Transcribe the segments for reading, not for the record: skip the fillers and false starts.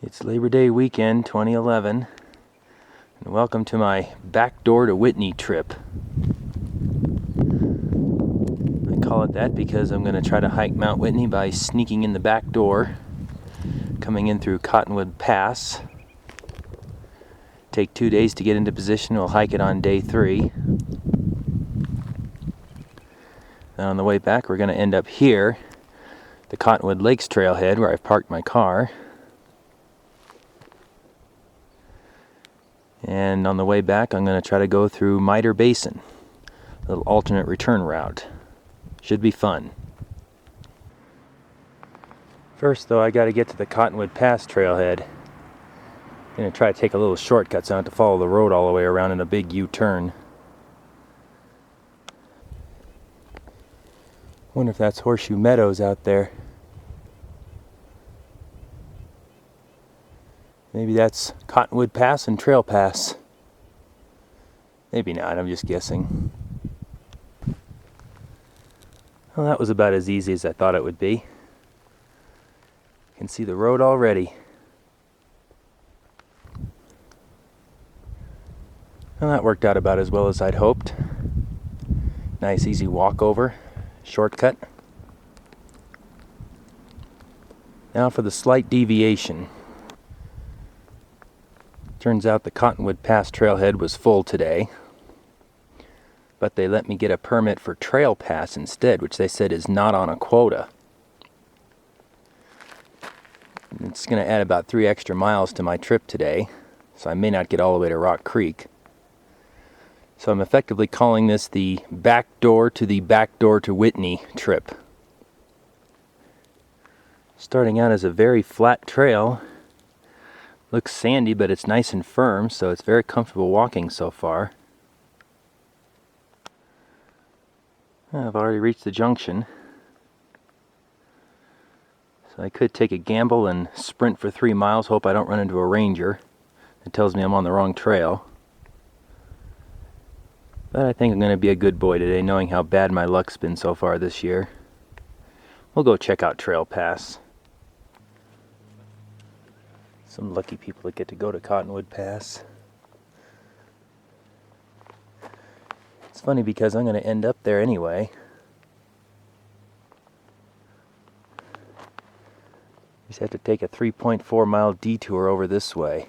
It's Labor Day weekend 2011, and welcome to my backdoor to Whitney trip. I call it that because I'm going to try to hike Mount Whitney by sneaking in the back door, coming in through Cottonwood Pass. Take 2 days to get into position. We'll hike it on day 3. Then on the way back we're going to end up here, the Cottonwood Lakes Trailhead, where I've parked my car. And on the way back, I'm going to try to go through Muir Basin, a little alternate return route. Should be fun. First, though, I got to get to the Cottonwood Pass trailhead. I'm going to try to take a little shortcut so I don't have to follow the road all the way around in a big U-turn. Wonder if that's Horseshoe Meadows out there. Maybe that's Cottonwood Pass and Trail Pass. Maybe not, I'm just guessing. Well, that was about as easy as I thought it would be. You can see the road already. Well, that worked out about as well as I'd hoped. Nice easy walkover, shortcut. Now for the slight deviation. Turns out the Cottonwood Pass trailhead was full today, but they let me get a permit for Trail Pass instead, which they said is not on a quota. It's going to add about 3 extra miles to my trip today, so I may not get all the way to Rock Creek. So I'm effectively calling this the backdoor to Whitney trip. Starting out as a very flat trail. Looks sandy, but it's nice and firm, so it's very comfortable walking so far. I've already reached the junction. So I could take a gamble and sprint for 3 miles, hope I don't run into a ranger. It tells me I'm on the wrong trail. But I think I'm going to be a good boy today, knowing how bad my luck's been so far this year. We'll go check out Trail Pass. Some lucky people that get to go to Cottonwood Pass. It's funny because I'm going to end up there anyway. Just have to take a 3.4 mile detour over this way.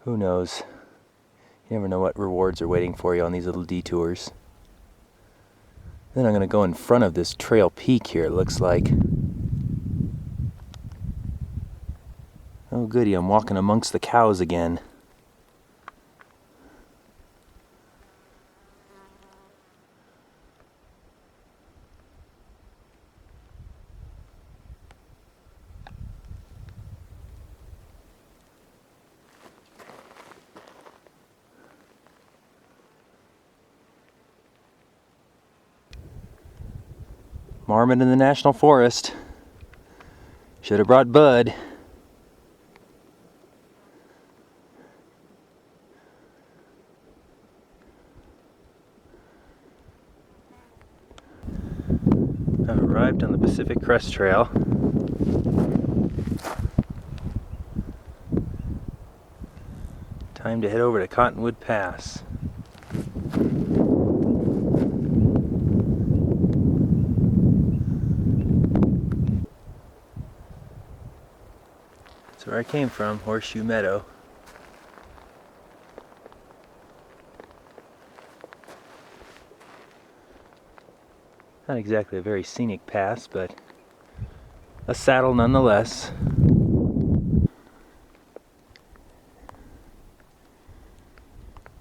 Who knows? You never know what rewards are waiting for you on these little detours. Then I'm going to go in front of this trail peak here, it looks like. Oh goody, I'm walking amongst the cows again. Marmot in the National Forest. Should have brought Bud. I've arrived on the Pacific Crest Trail. Time to head over to Cottonwood Pass. That's where I came from, Horseshoe Meadow. Not exactly a very scenic pass, but a saddle nonetheless.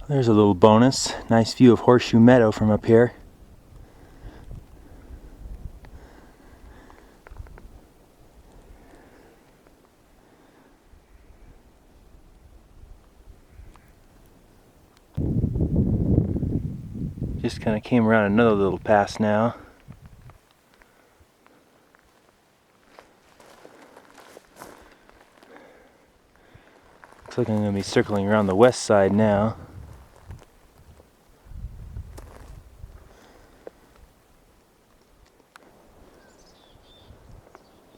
There's a little bonus. Nice view of Horseshoe Meadow from up here. Just kind of came around another little pass now. Looks like I'm going to be circling around the west side now.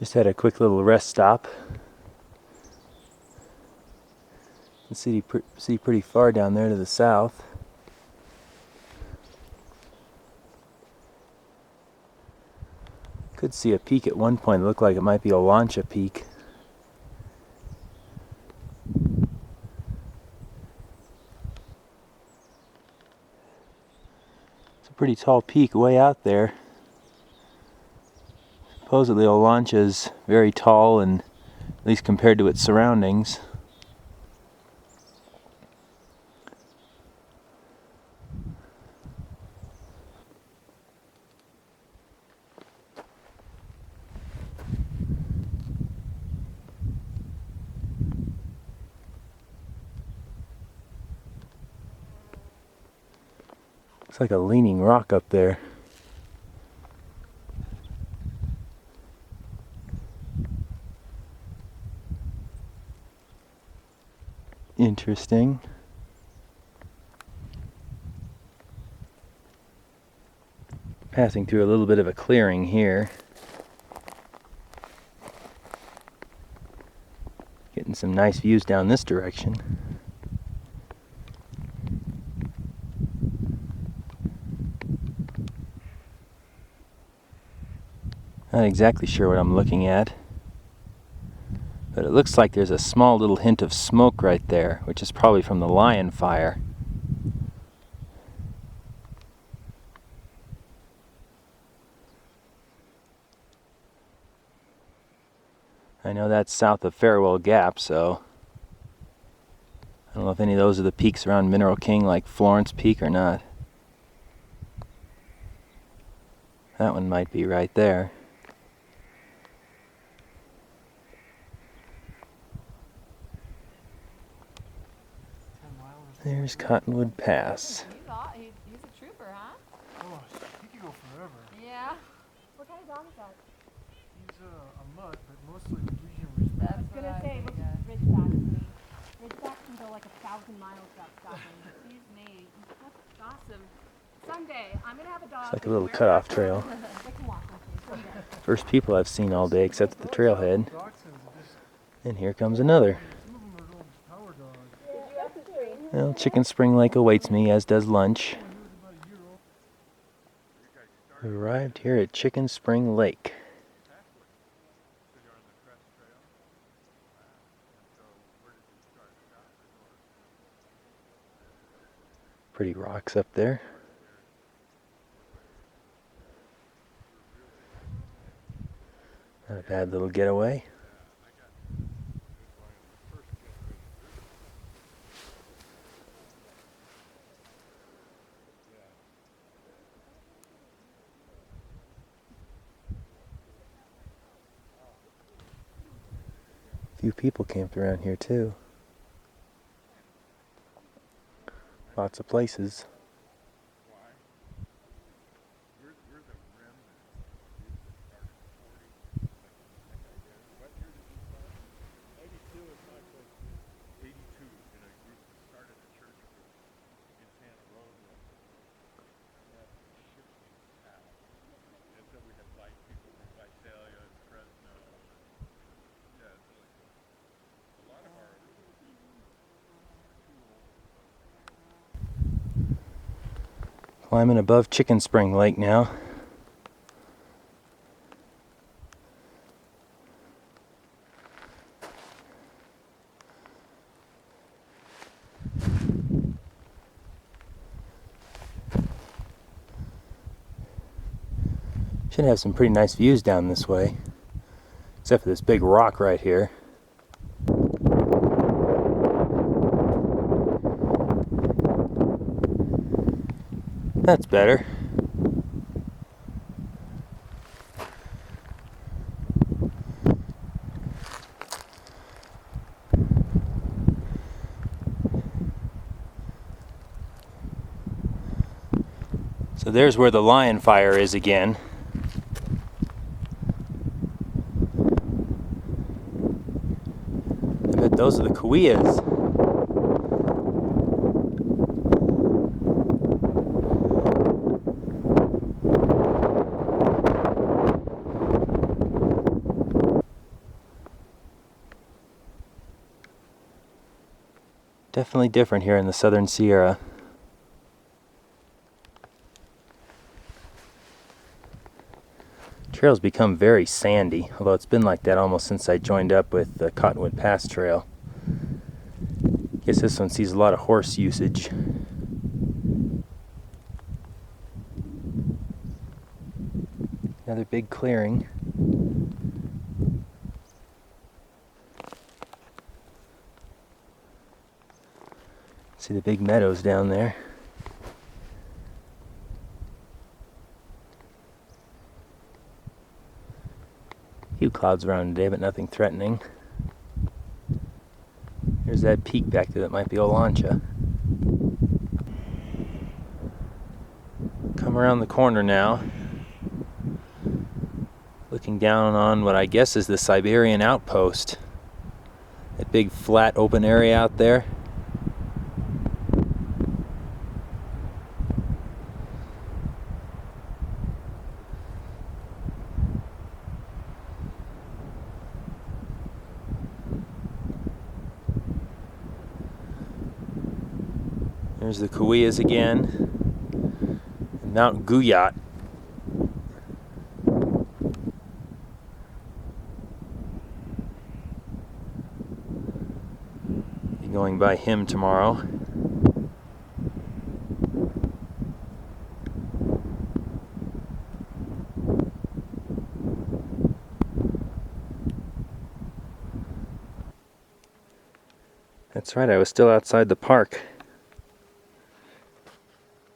Just had a quick little rest stop. You can see pretty far down there to the south. Could see a peak at one point. It looked like it might be a Lancha peak. It's a pretty tall peak way out there. Supposedly Lancha is very tall, and at least compared to its surroundings. Looks like a leaning rock up there. Interesting. Passing through a little bit of a clearing here. Getting some nice views down this direction. Not exactly sure what I'm looking at, but it looks like there's a small little hint of smoke right there, which is probably from the lion fire. I know that's south of Farewell Gap, so I don't know if any of those are the peaks around Mineral King like Florence Peak or not. That one might be right there. There's Cottonwood Pass. He's a trooper, huh? Oh, he could go forever. Yeah. What kind of dog is that? He's a mutt, but mostly Norwegian Ridgeback. I was gonna say, what's Ridgeback to me? Ridgeback can go like 1,000 miles without stopping. He's me. That's awesome. Someday, I'm gonna have a dog. It's like a little cutoff trail. They can walk with me someday. First people I've seen all day except at the trailhead. And here comes another. Well, Chicken Spring Lake awaits me, as does lunch. We arrived here at Chicken Spring Lake. Pretty rocks up there. Not a bad little getaway. Few people camped around here too. Lots of places. Climbing above Chicken Spring Lake now. Should have some pretty nice views down this way, except for this big rock right here. That's better. So there's where the lion fire is again. I bet those are the Kauias. Definitely different here in the Southern Sierra. Trail's become very sandy, although it's been like that almost since I joined up with the Cottonwood Pass trail. Guess this one sees a lot of horse usage. Another big clearing. See the big meadows down there. A few clouds around today, but nothing threatening. There's that peak back there that might be Olancha. Come around the corner now. Looking down on what I guess is the Siberian Outpost. That big flat open area out there. There's the Kauias again. Mount Guyot. Be going by him tomorrow. That's right, I was still outside the park.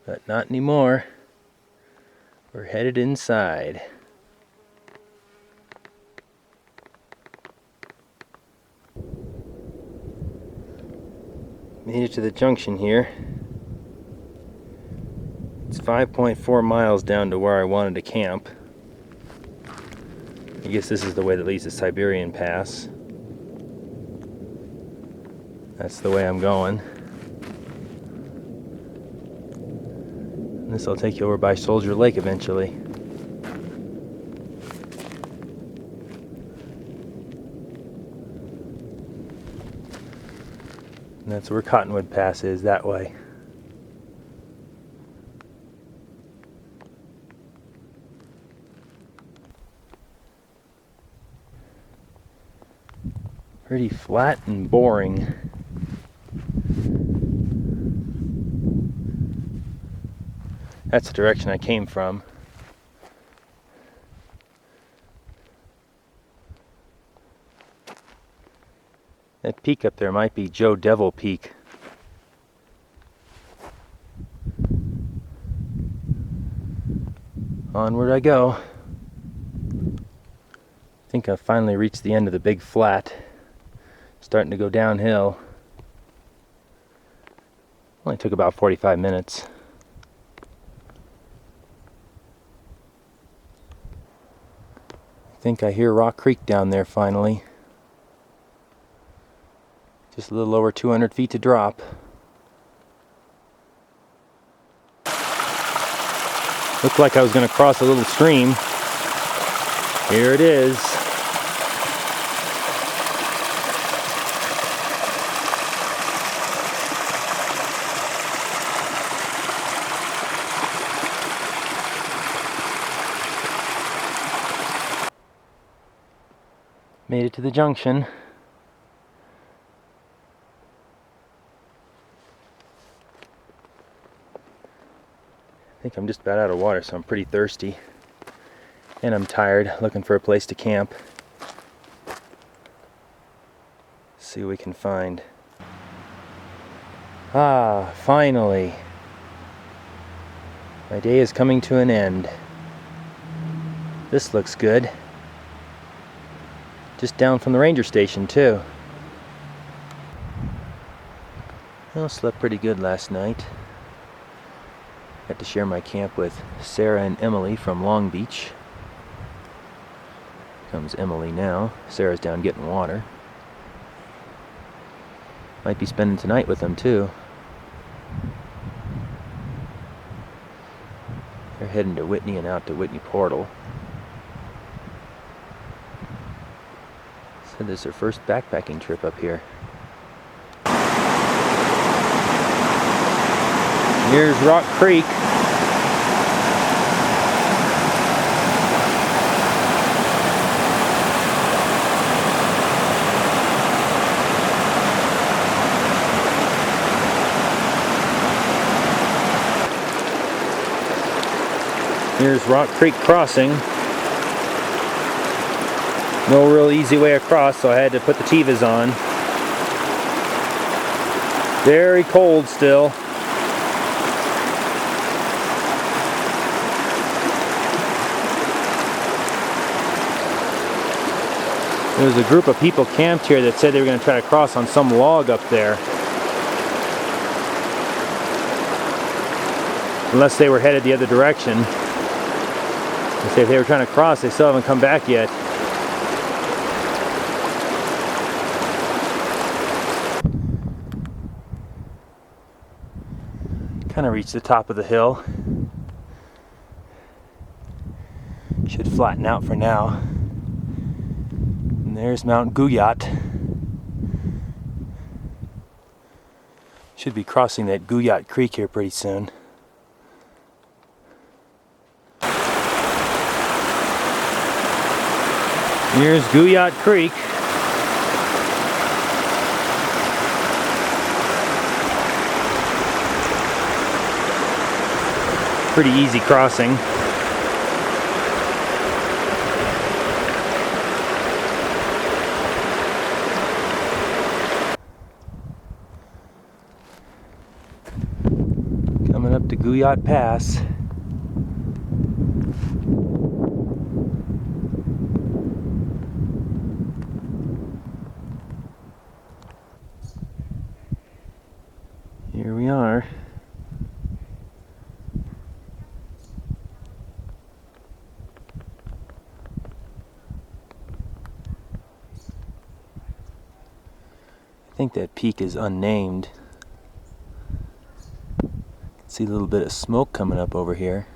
But not anymore. We're headed inside. Made it to the junction here. It's 5.4 miles down to where I wanted to camp. I guess this is the way that leads to Siberian Pass. That's the way I'm going. This will take you over by Soldier Lake eventually. And that's where Cottonwood Pass is, that way. Pretty flat and boring. That's the direction I came from. That peak up there might be Joe Devil Peak. Onward I go. I think I've finally reached the end of the big flat. Starting to go downhill. Only took about 45 minutes. I think I hear Rock Creek down there finally. Just a little over 200 feet to drop. Looked like I was going to cross a little stream. Here it is. Made it to the junction. I think I'm just about out of water, so I'm pretty thirsty. And I'm tired, looking for a place to camp. See what we can find. Ah, finally. My day is coming to an end. This looks good. Just down from the ranger station too. Well, slept pretty good last night. Got to share my camp with Sarah and Emily from Long Beach. Comes Emily now. Sarah's down getting water. Might be spending tonight with them too. They're heading to Whitney and out to Whitney Portal. Said this is their first backpacking trip up here. Here's Rock Creek. Here's Rock Creek Crossing. No real easy way across, so I had to put the Tevas on. Very cold still. There was a group of people camped here that said they were going to try to cross on some log up there. Unless they were headed the other direction. They say if they were trying to cross, they still haven't come back yet. Kind of reached the top of the hill. Should flatten out for now. And there's Mount Guyot. Should be crossing that Guyot Creek here pretty soon. Here's Guyot Creek. Pretty easy crossing. Coming up to Guyot Pass. Here we are. I think that peak is unnamed. See a little bit of smoke coming up over here.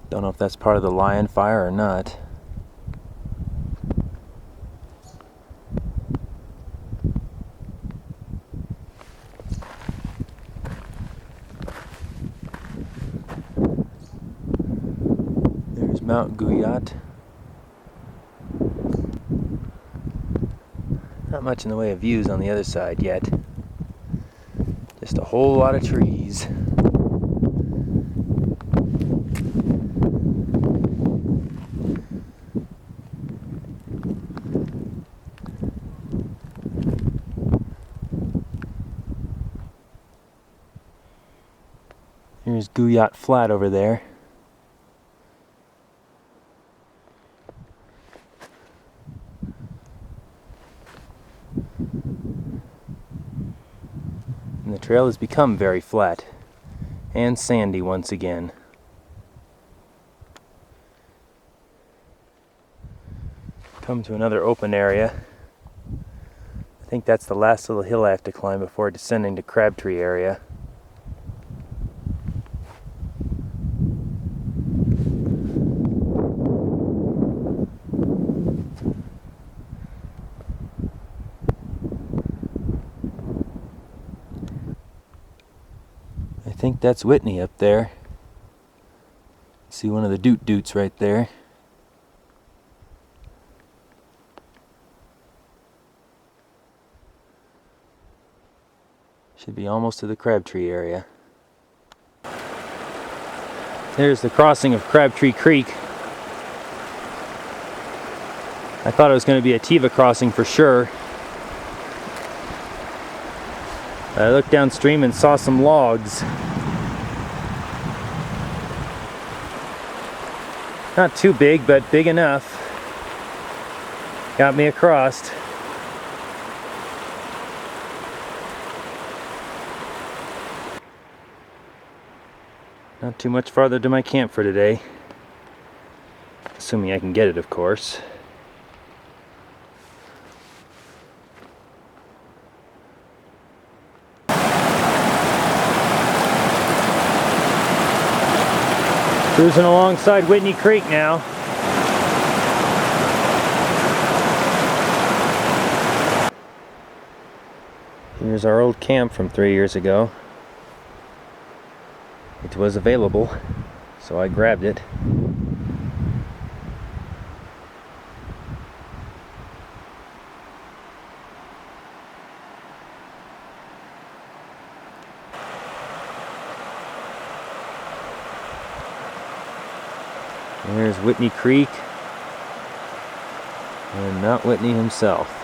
Don't know if that's part of the lion fire or not. There's Mount Guyot. Not much in the way of views on the other side yet. Just a whole lot of trees. Here's Guyot Flat over there. And the trail has become very flat and sandy once again. Come to another open area. I think that's the last little hill I have to climb before descending to Crabtree area. I think that's Whitney up there. See one of the doot-doots right there. Should be almost to the Crabtree area. There's the crossing of Crabtree Creek. I thought it was going to be a Teva crossing for sure. I looked downstream and saw some logs. Not too big, but big enough. Got me across. Not too much farther to my camp for today. Assuming I can get it, of course. Cruising alongside Whitney Creek now. Here's our old camp from 3 years ago. It was available, so I grabbed it. There's Whitney Creek and Mount Whitney himself.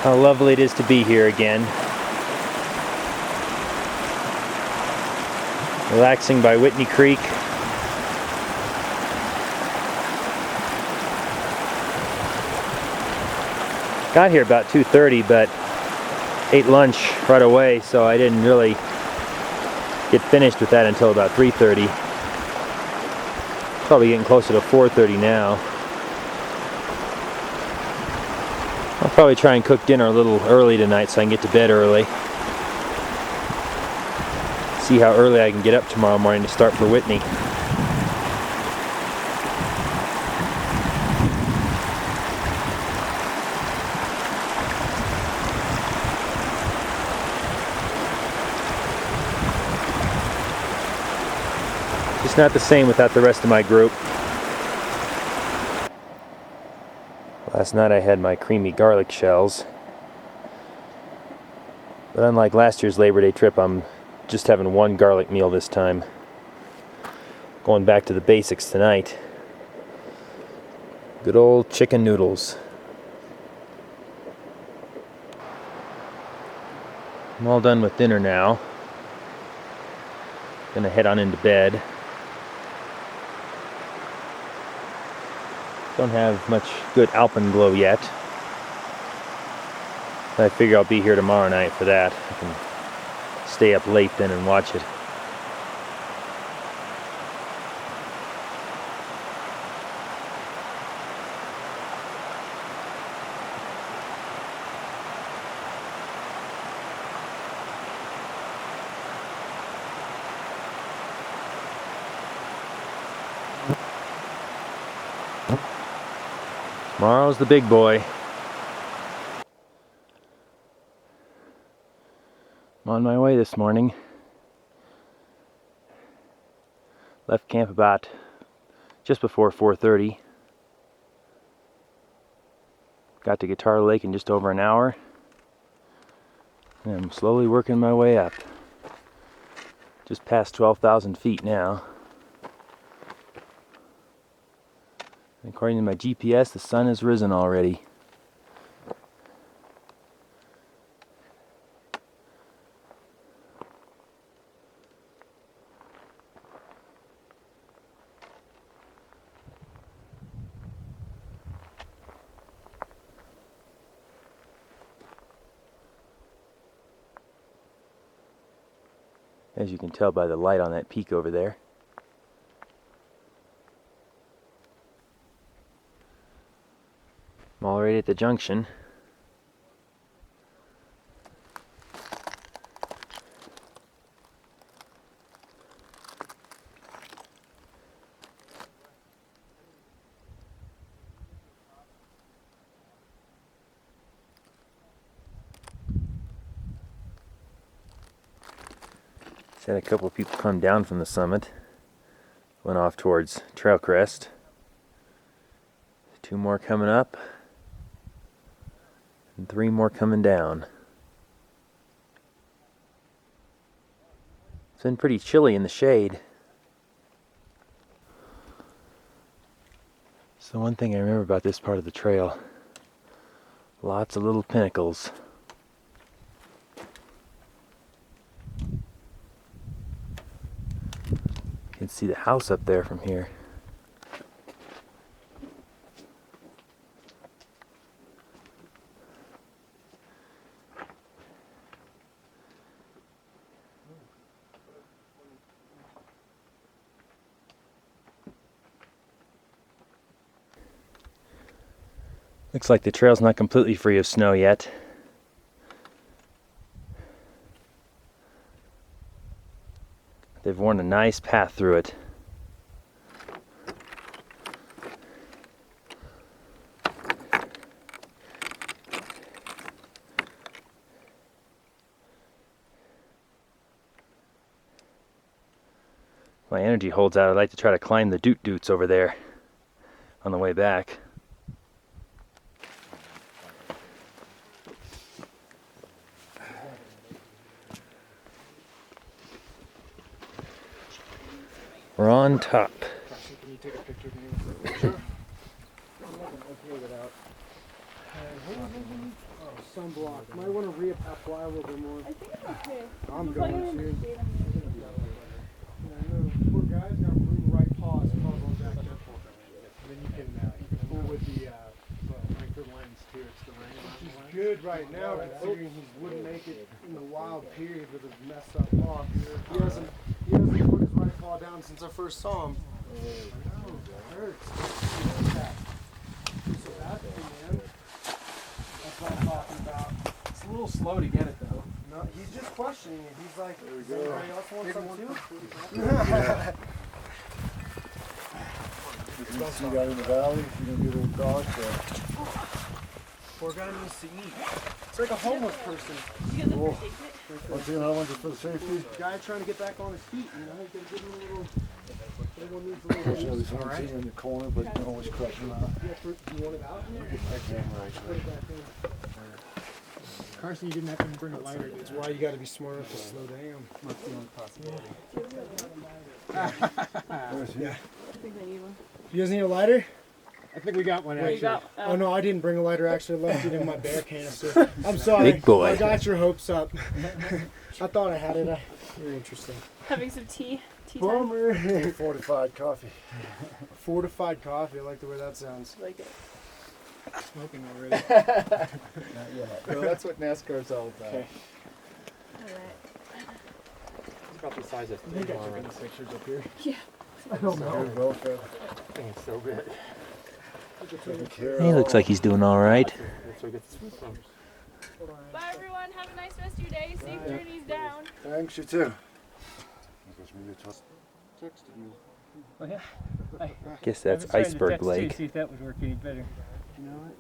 How lovely it is to be here again. Relaxing by Whitney Creek. Got here about 2:30, but ate lunch right away, so I didn't really get finished with that until about 3:30. Probably getting closer to 4:30 now. I'll probably try and cook dinner a little early tonight so I can get to bed early. See how early I can get up tomorrow morning to start for Whitney. Just not the same without the rest of my group. Last night I had my creamy garlic shells. But unlike last year's Labor Day trip, I'm just having one garlic meal this time. Going back to the basics tonight. Good old chicken noodles. I'm all done with dinner now. Gonna head on into bed. Don't have much good Alpenglow yet. I figure I'll be here tomorrow night for that. I can stay up late then and watch it. Tomorrow's the big boy. I'm on my way this morning. Left camp about just before 4:30. Got to Guitar Lake in just over an hour. And I'm slowly working my way up. Just past 12,000 feet now. According to my GPS, the sun has risen already. As you can tell by the light on that peak over there. I'm already at the junction. Just had a couple of people come down from the summit. Went off towards Trail Crest. 2 more coming up. And 3 more coming down. It's been pretty chilly in the shade. So one thing I remember about this part of the trail, lots of little pinnacles. You can see the house up there from here. Looks like the trail's not completely free of snow yet. They've worn a nice path through it. My energy holds out. I'd like to try to climb the doot doots over there on the way back. We're on top. Can you take a picture of me? Sure. Oh, sunblock. Might want to reapply a little bit more. I think it's okay. I'm It's like going I'm to. in the shade. I know. Poor guy's got blue right paw. His paw's all jacked up. And then you can pull with the anchor lens too. It's the rain. Which is good right now, considering he wouldn't make it in the wild period with his messed up paw. He hasn't put his right paw down since I first saw him. I know. It hurts. So that's the man. That's what I'm talking about. It's a little slow to get it though. No, he's just questioning it. He's like, does anybody else want some too? Yeah. You got in the valley, you're gonna be a little dog. Poor guy needs to eat. It's like a homeless person. You get the first aid kit? Oh, see another one just for the safety? Guy trying to get back on his feet, you know? You gotta give him a little. Everyone needs a little. There's one sitting in the corner, but you can always crush him out. Do you want it out? Put it back in. Carson, you didn't have to bring a lighter. That's why you gotta be smart enough to slow down. That's the only possibility. Yeah. I think I need one. You guys need a lighter? I think we got one There you actually. go. Oh no, I didn't bring a lighter. Actually, I left it in my bear canister. I'm sorry. Big boy. I got your hopes up. I thought I had it. You're interesting. Having some tea. Tea time. Bummer. Fortified coffee. Fortified coffee. I like the way that sounds. Like it. Smoking already. Well, that's what NASCAR's all about. Okay. Alright. It's about the size of You got your pictures up here. Yeah. I don't Very well fed. It's so big. Taken care He of. looks like he's doing all right. That's where we get the food from. Bye everyone. Have a nice rest of your day. Safe journeys down. Thanks, you too. Texted you. Oh yeah. Guess that's Iceberg Lake. See if that would work any better. You know what?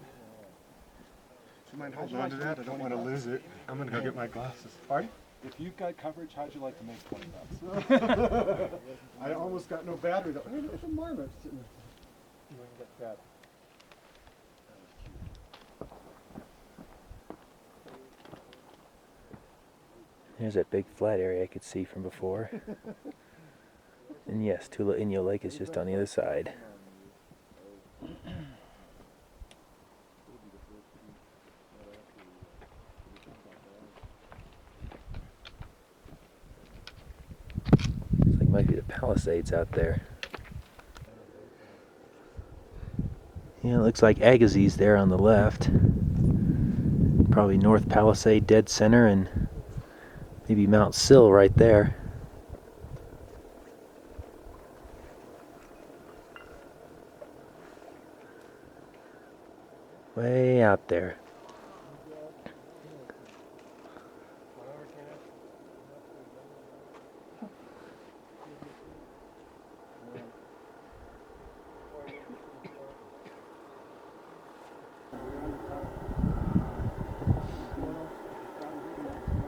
Do you mind holding on to that? I don't want to lose it. I'm going to go get my glasses. Pardon? If you've got coverage, how'd you like to make $20? I almost got no battery. There's a marmot sitting there. You wouldn't get that. There's that big flat area I could see from before. And yes, Tula Inyo Lake is just on the other side. Looks like might be the Palisades out there. Yeah, it looks like Agassiz there on the left. Probably North Palisade dead center and maybe Mount Sill right there. Way out there.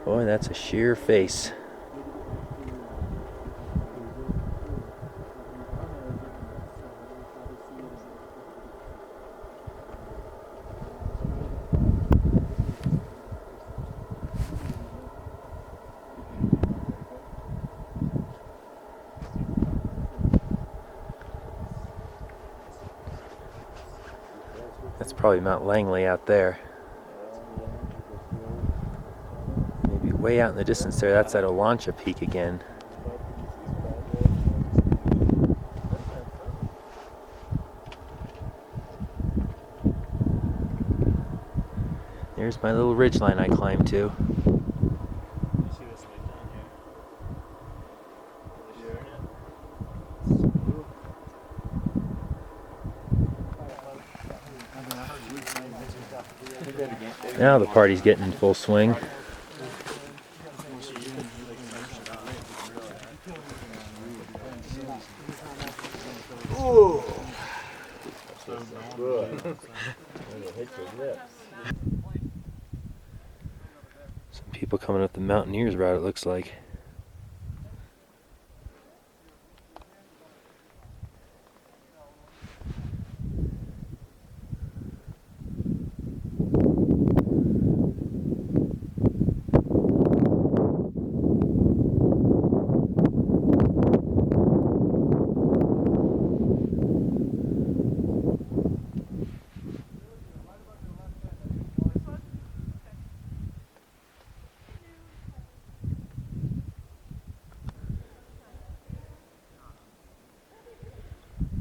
Boy, that's a sheer face. That's probably Mount Langley out there. Maybe way out in the distance there, that's that Olancha Peak again. There's my little ridgeline I climbed to. Now the party's getting in full swing. Some people coming up the Mountaineers route, it looks like.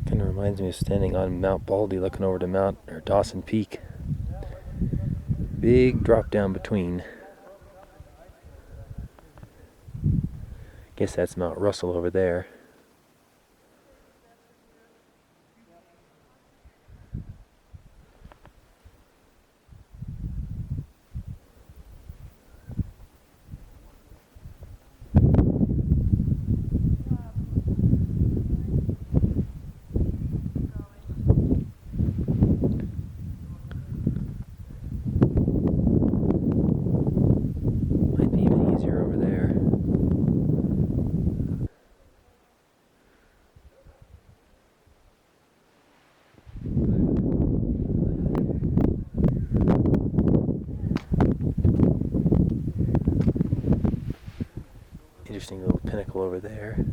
Kind of reminds me of standing on Mount Baldy looking over to Dawson Peak. Big drop down between. Guess that's Mount Russell over there. Might be even easier over there. Interesting little pinnacle over there.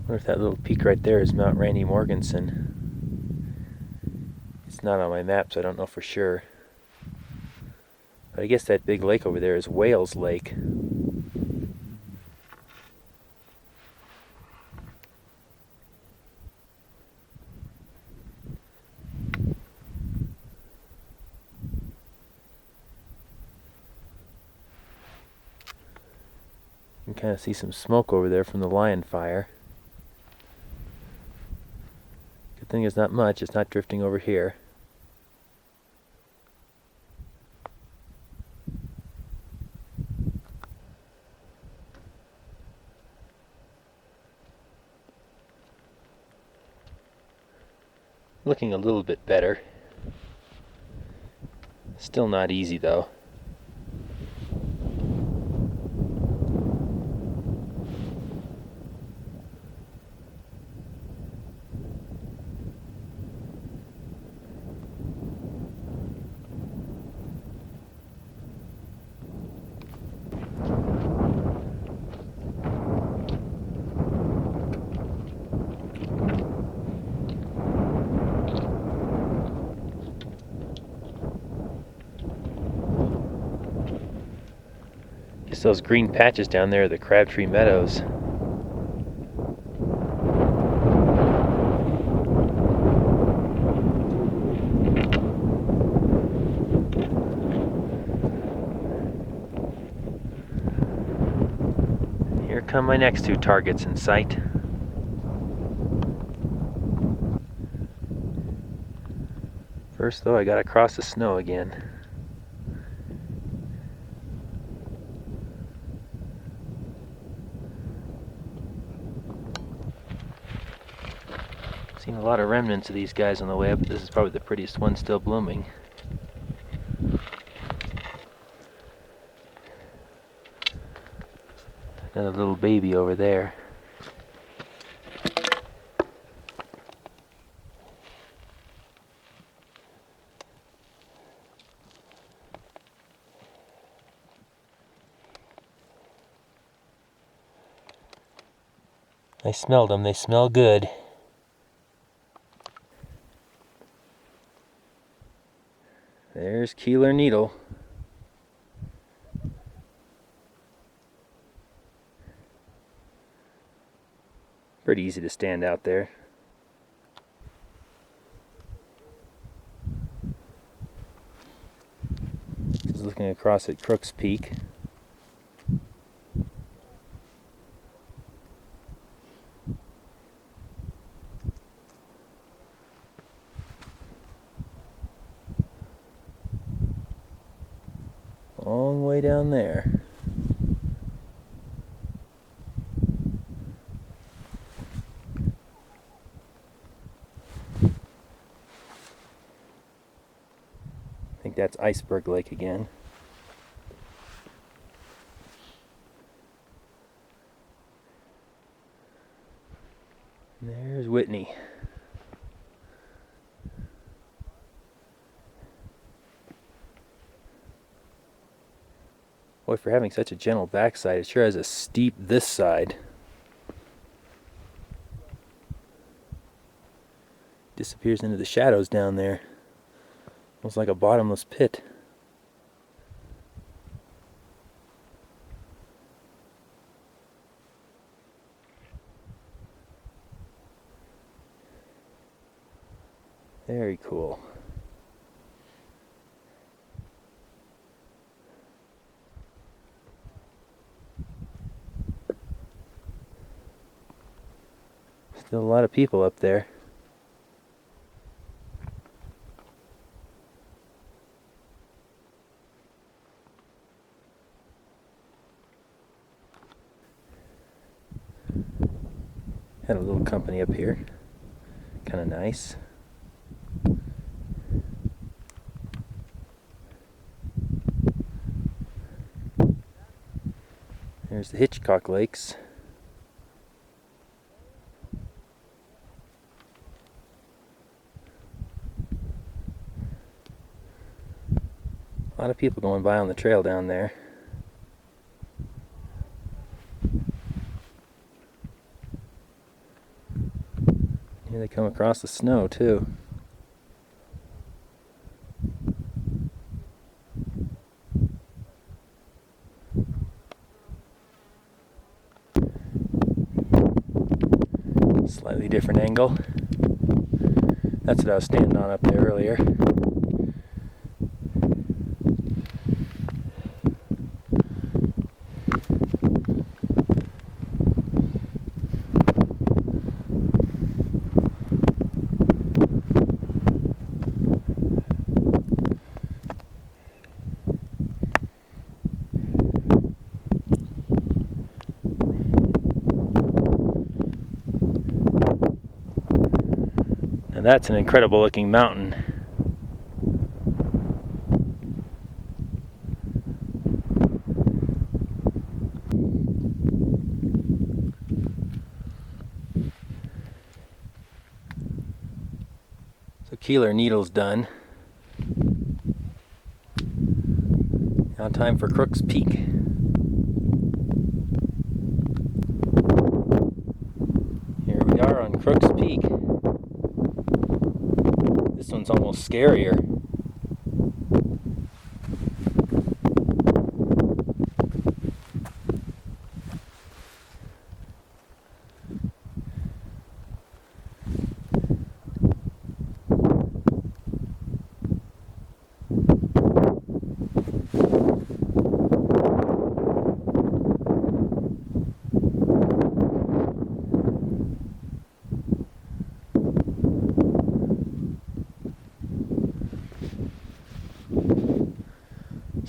Wonder if that little peak right there is Mount Randy Morganson. It's not on my map, so I don't know for sure. But I guess that big lake over there is Wales Lake. You can kind of see some smoke over there from the lion fire. Good thing it's not much, it's not drifting over here. Looking a little bit better. Still not easy though. Those green patches down there are the Crabtree Meadows. Here come my next two targets in sight. First though, I gotta cross the snow again. Seen a lot of remnants of these guys on the way up, but this is probably the prettiest one still blooming. Another little baby over there. I smelled them, they smell good. There's Keeler Needle. Pretty easy to stand out there. This is looking looking across at Crooks Peak. Long way down there. I think that's Iceberg Lake again. And there's Whitney. Boy, for having such a gentle backside, it sure has a steep this side. Disappears into the shadows down there. Almost like a bottomless pit. Very cool. Still a lot of people up there. Had a little company up here. Kind of nice. There's the Hitchcock Lakes. A lot of people going by on the trail down there. Here they come across the snow too. Slightly different angle. That's what I was standing on up there earlier. And that's an incredible looking mountain. So Keeler Needle's done. Now time for Crooks Peak. Here we are on Crooks Peak. This one's almost scarier.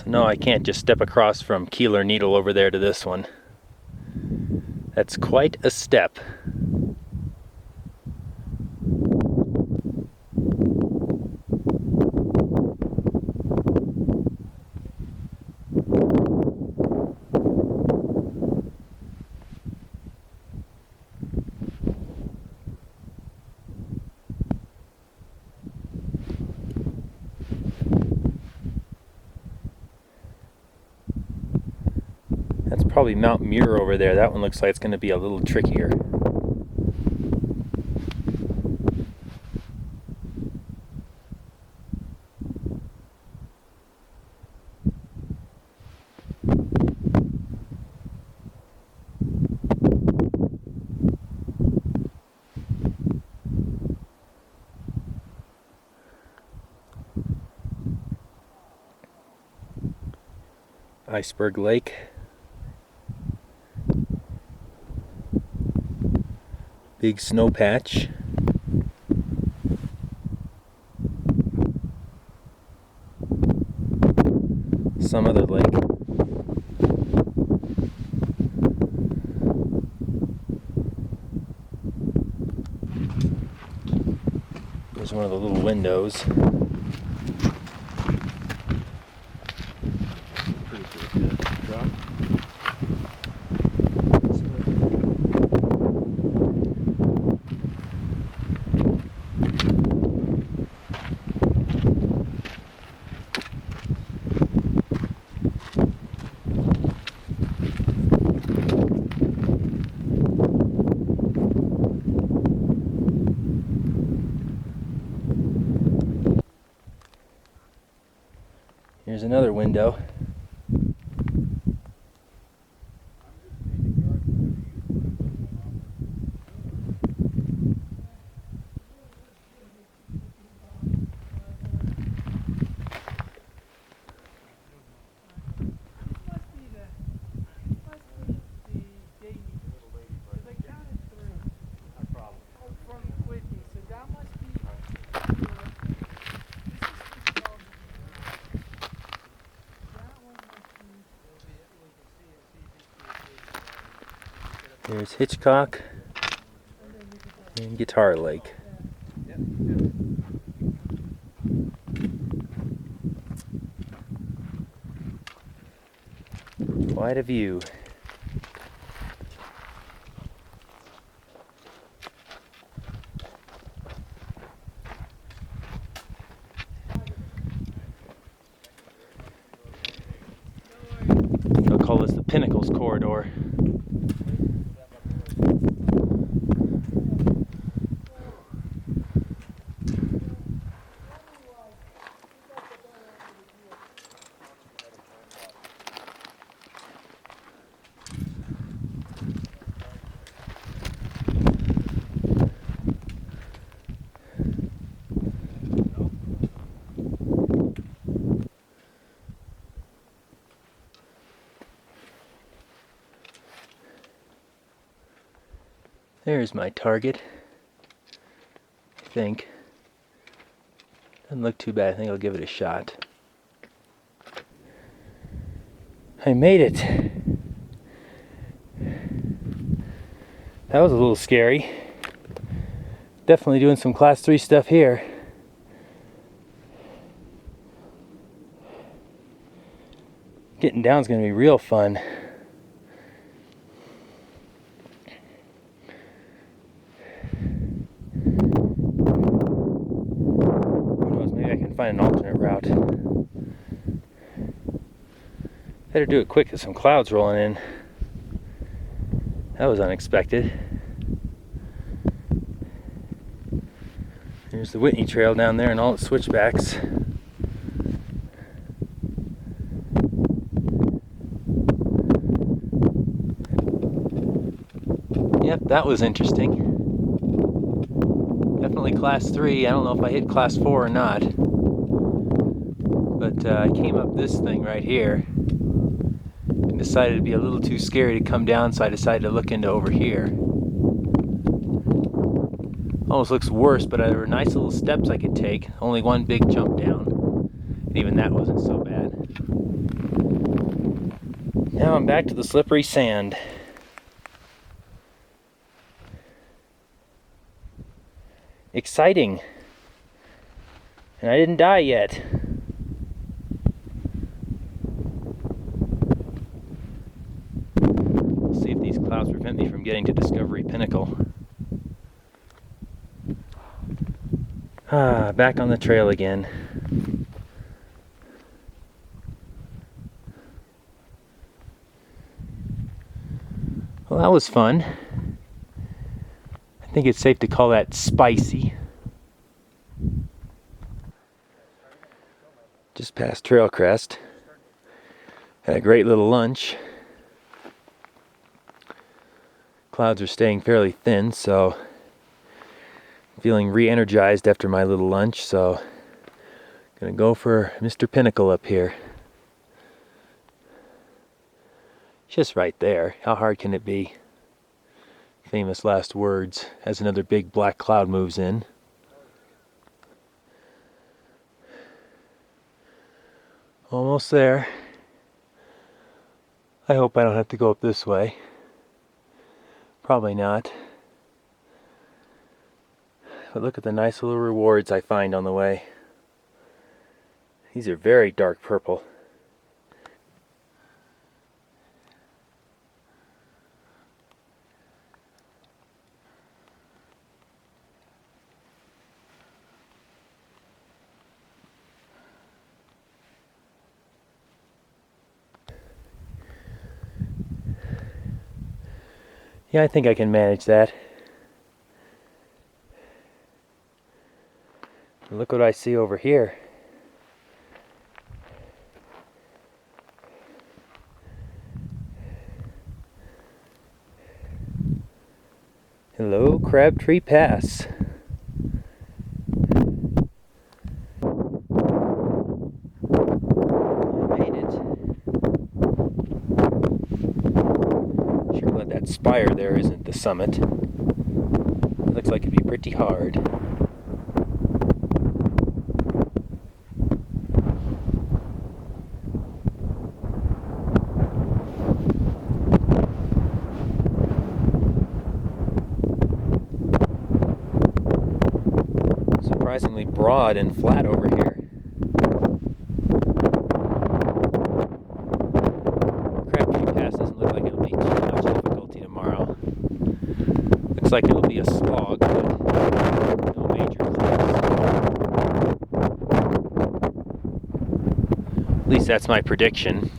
No, I can't just step across from Keeler Needle over there to this one. That's quite a step. That's probably Mount Muir over there. That one looks like it's going to be a little trickier. Iceberg Lake. Big snow patch. Some other lake. There's one of the little windows. Here's another window. There's Hitchcock and Guitar Lake. Quite a view. They'll call this the Pinnacles corridor. There's my target, I think. Doesn't look too bad. I think I'll give it a shot. I made it. That was a little scary. Definitely doing some class 3 stuff here. Getting down is going to be real fun. Find an alternate route. Better do it quick because some clouds rolling in. That was unexpected. Here's the Whitney Trail down there and all its switchbacks. Yep, that was interesting. Definitely class 3. I don't know if I hit class 4 or not. But I came up this thing right here and decided it'd be a little too scary to come down, so I decided to look into over here. Almost looks worse, but there were nice little steps I could take. Only one big jump down. And even that wasn't so bad. Now I'm back to the slippery sand. Exciting. And I didn't die yet. See if these clouds prevent me from getting to Discovery Pinnacle. Back on the trail again. Well, that was fun. I think it's safe to call that spicy. Just past Trail Crest. Had a great little lunch. Clouds are staying fairly thin, so I'm feeling re-energized after my little lunch, so I'm gonna go for Mr. Pinnacle up here. Just right there. How hard can it be? Famous last words as another big black cloud moves in. Almost there. I hope I don't have to go up this way. Probably not. But look at the nice little rewards I find on the way. These are very dark purple. Yeah, I think I can manage that. Look what I see over here. Hello, Crabtree Pass. I made it. Sure glad that spire there isn't the summit. It looks like it'd be pretty hard. Surprisingly broad and flat over here. Crabtree Pass doesn't look like it'll be too much difficulty tomorrow. Looks like it'll be a slog, but no major cliffs. At least that's my prediction.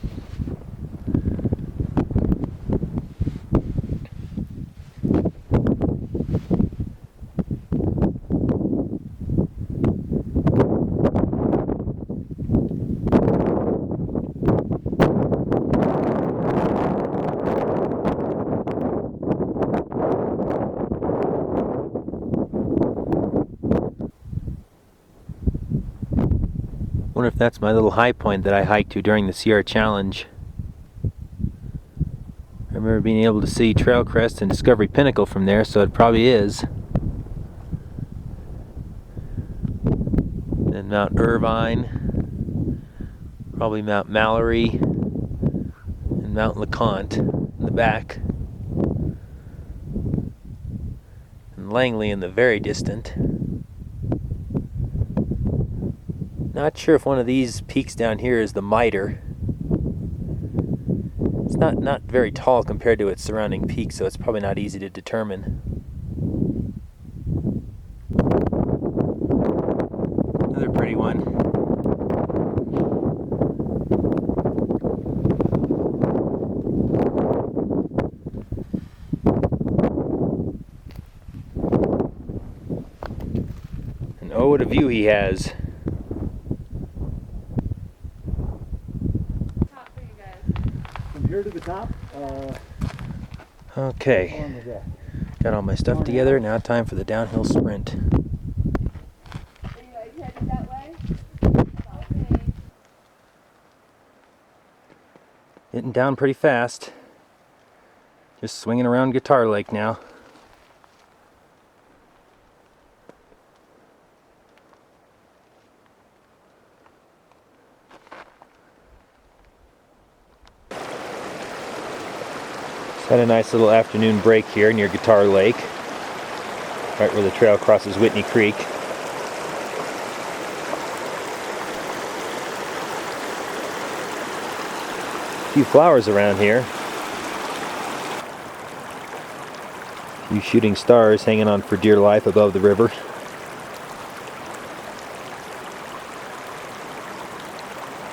Wonder if that's my little high point that I hiked to during the Sierra Challenge. I remember being able to see Trail Crest and Discovery Pinnacle from there, so it probably is. Then Mount Irvine, probably Mount Mallory, and Mount LeConte in the back. And Langley in the very distant. Not sure if one of these peaks down here is the Mitre. It's not very tall compared to its surrounding peaks, so it's probably not easy to determine. Another pretty one. And oh, what a view he has. Here to the top. Okay, On the deck. got all my stuff together. Now time for the downhill sprint. Are you guys headed that way? Okay. Getting down pretty fast. Just swinging around Guitar Lake now. Had a nice little afternoon break here near Guitar Lake, right where the trail crosses Whitney Creek. A few flowers around here. A few shooting stars hanging on for dear life above the river.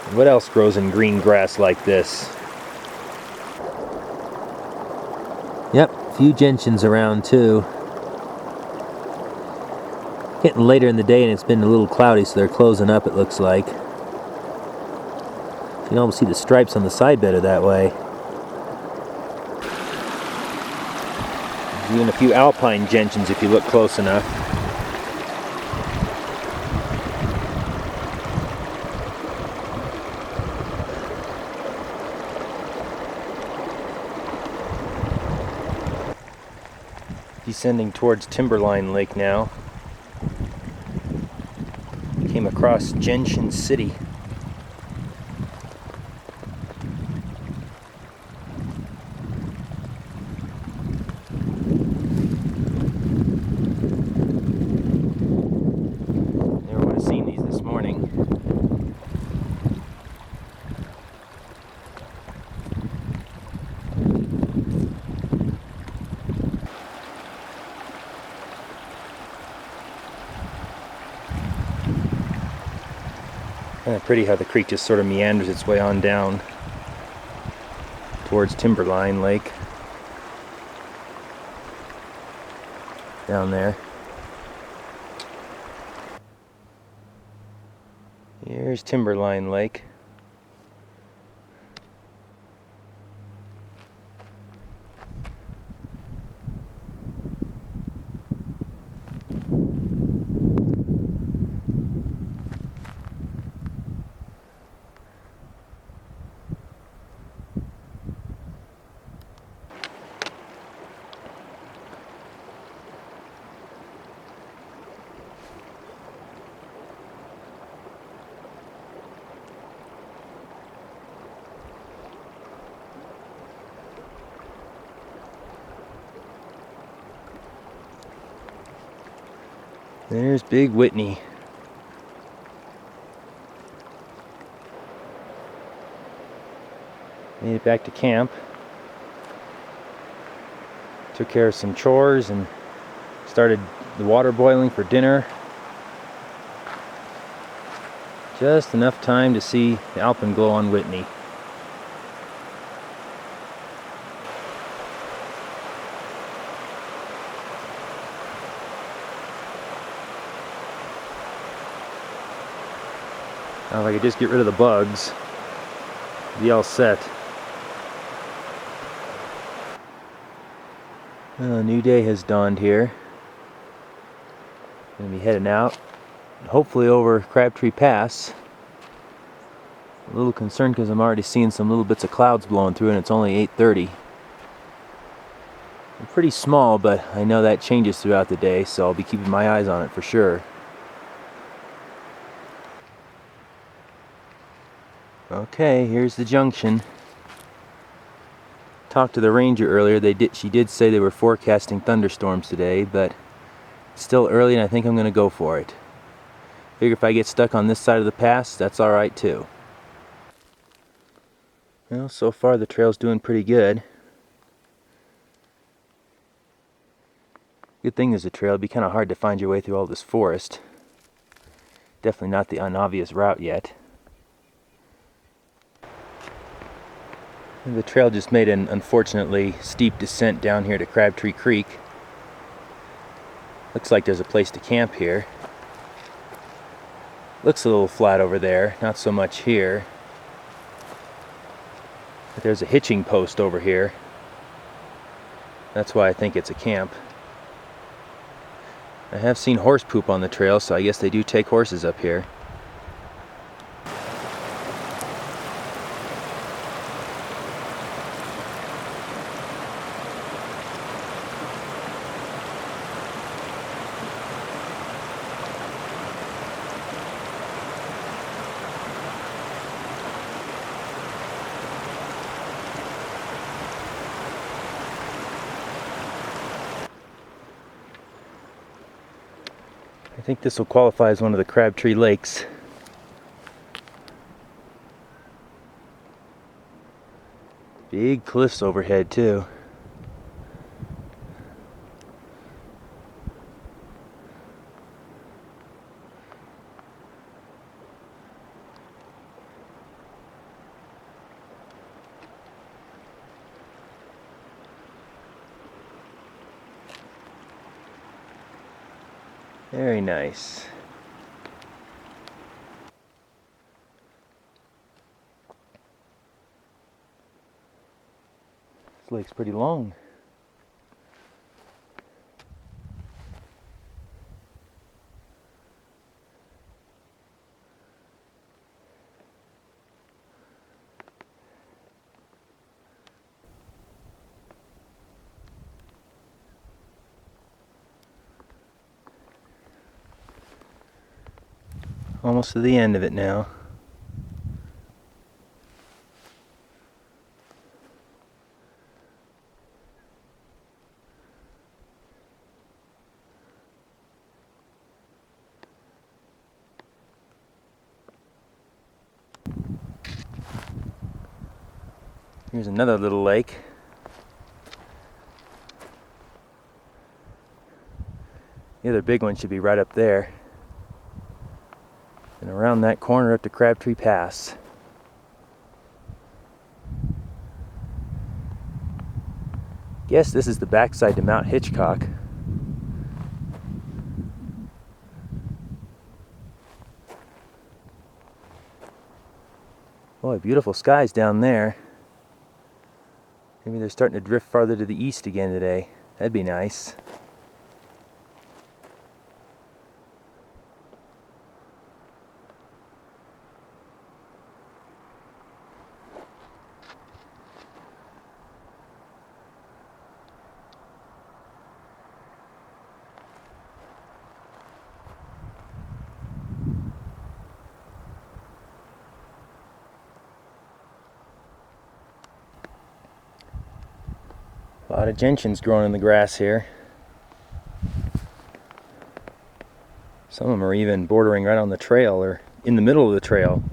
And what else grows in green grass like this? Yep, a few gentians around too. Getting later in the day and it's been a little cloudy, so they're closing up, it looks like. You can almost see the stripes on the side better that way. There's even a few alpine gentians if you look close enough. Descending towards Timberline Lake now. Came across Gentians City. Never would have seen these this morning. Kind of pretty how the creek just sort of meanders its way on down towards Timberline Lake. Down there. Here's Timberline Lake. There's Big Whitney. Made it back to camp. Took care of some chores and started the water boiling for dinner. Just enough time to see the Alpenglow on Whitney. Now if I could just get rid of the bugs, be all set. Well, a new day has dawned here. Gonna be heading out, hopefully over Crabtree Pass. A little concerned because I'm already seeing some little bits of clouds blowing through and it's only 8:30. They're pretty small, but I know that changes throughout the day, so I'll be keeping my eyes on it for sure. Okay, here's the junction. Talked to the ranger earlier. She did say they were forecasting thunderstorms today, but it's still early and I think I'm going to go for it. Figure if I get stuck on this side of the pass, that's alright too. Well, so far the trail's doing pretty good. Good thing there's a trail. It'd be kind of hard to find your way through all this forest. Definitely not the unobvious route yet. The trail just made an unfortunately steep descent down here to Crabtree Creek. Looks like there's a place to camp here. Looks a little flat over there, not so much here. But there's a hitching post over here. That's why I think it's a camp. I have seen horse poop on the trail, so I guess they do take horses up here. I think this will qualify as one of the Crabtree Lakes. Big cliffs overhead too. Very nice. This lake's pretty long. Almost to the end of it now. Here's another little lake. The other big one should be right up there. And around that corner up to Crabtree Pass. Guess this is the backside to Mount Hitchcock. Boy, beautiful skies down there. Maybe they're starting to drift farther to the east again today. That'd be nice. A lot of gentians growing in the grass here. Some of them are even bordering right on the trail or in the middle of the trail.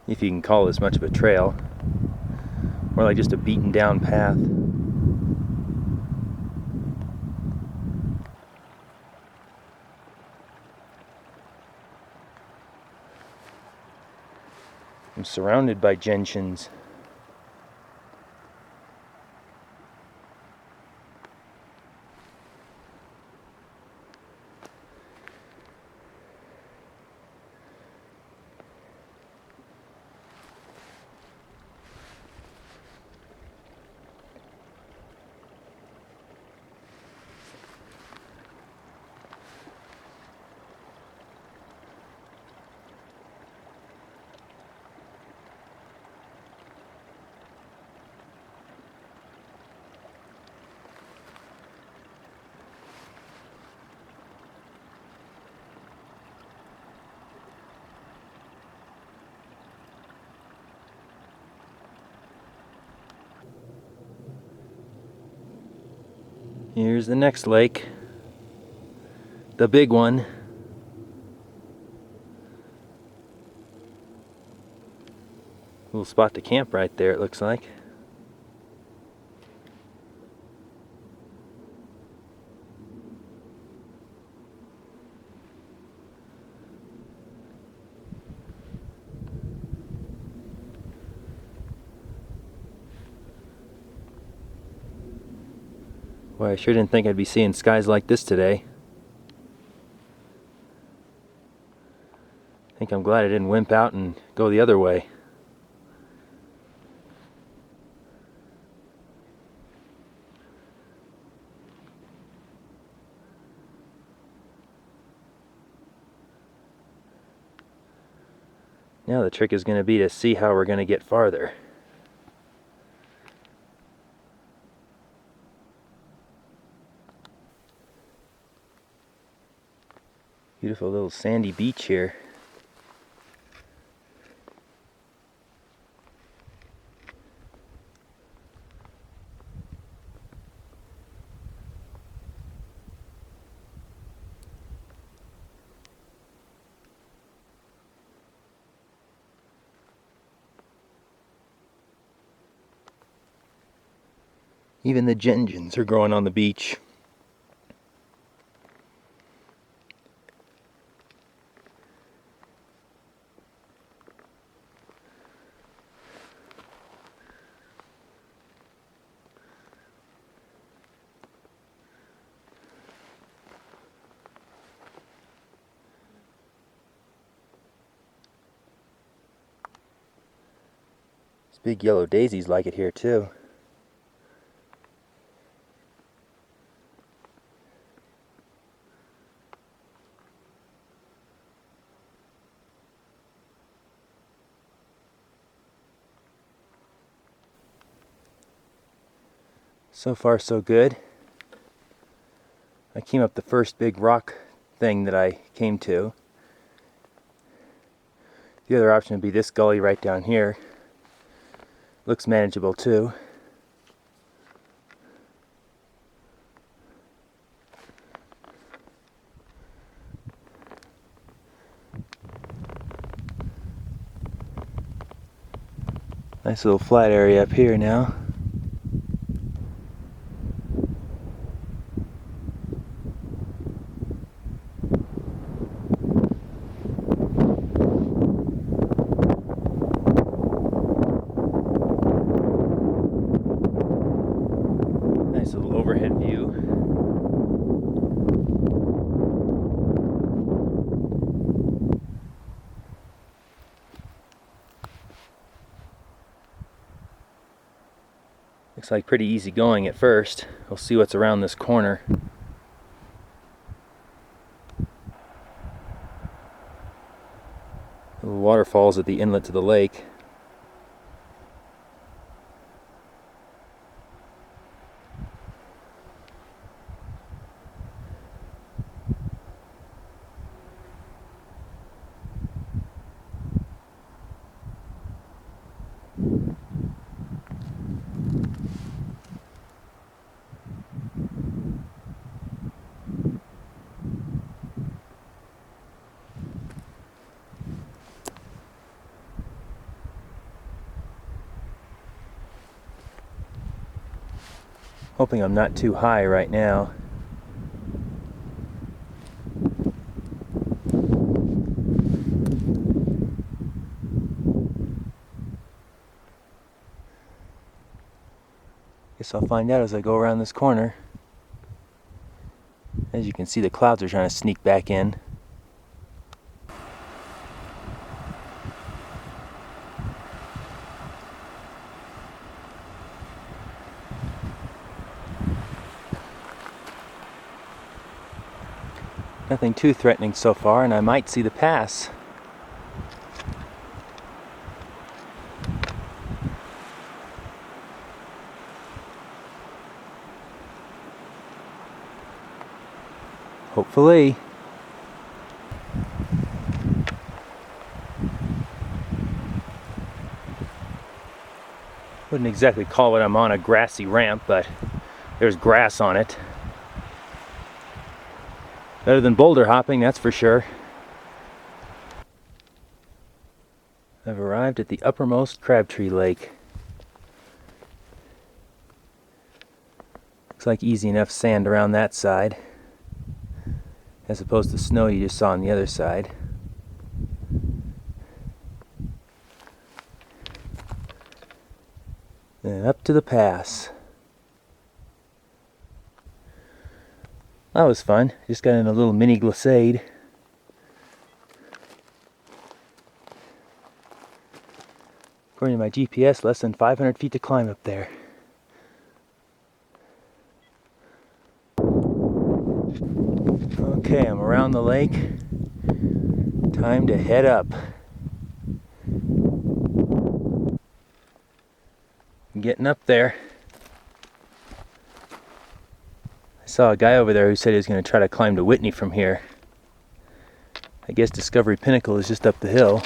If you can call this much of a trail. More like just a beaten down path. I'm surrounded by gentians. Here's the next lake. The big one. Little spot to camp right there, it looks like. Boy, I sure didn't think I'd be seeing skies like this today. I think I'm glad I didn't wimp out and go the other way. Now the trick is going to be to see how we're going to get farther. Beautiful little sandy beach here. Even the gentians are growing on the beach. These big yellow daisies like it here too. So far so good. I came up the first big rock thing that I came to. The other option would be this gully right down here. Looks manageable too. Nice little flat area up here now. Nice little overhead view. Looks like pretty easy going at first. We'll see what's around this corner. Little waterfalls at the inlet to the lake. Hoping I'm not too high right now. Guess I'll find out as I go around this corner. As you can see, the clouds are trying to sneak back in. Nothing too threatening so far, and I might see the pass. Hopefully. Wouldn't exactly call it I'm on a grassy ramp, but there's grass on it. Better than boulder hopping, that's for sure. I've arrived at the uppermost Crabtree Lake. Looks like easy enough sand around that side, as opposed to snow you just saw on the other side. Then up to the pass. That was fun. Just got in a little mini glissade. According to my GPS, less than 500 feet to climb up there. Okay, I'm around the lake. Time to head up. I'm getting up there. I saw a guy over there who said he was going to try to climb to Whitney from here. I guess Discovery Pinnacle is just up the hill.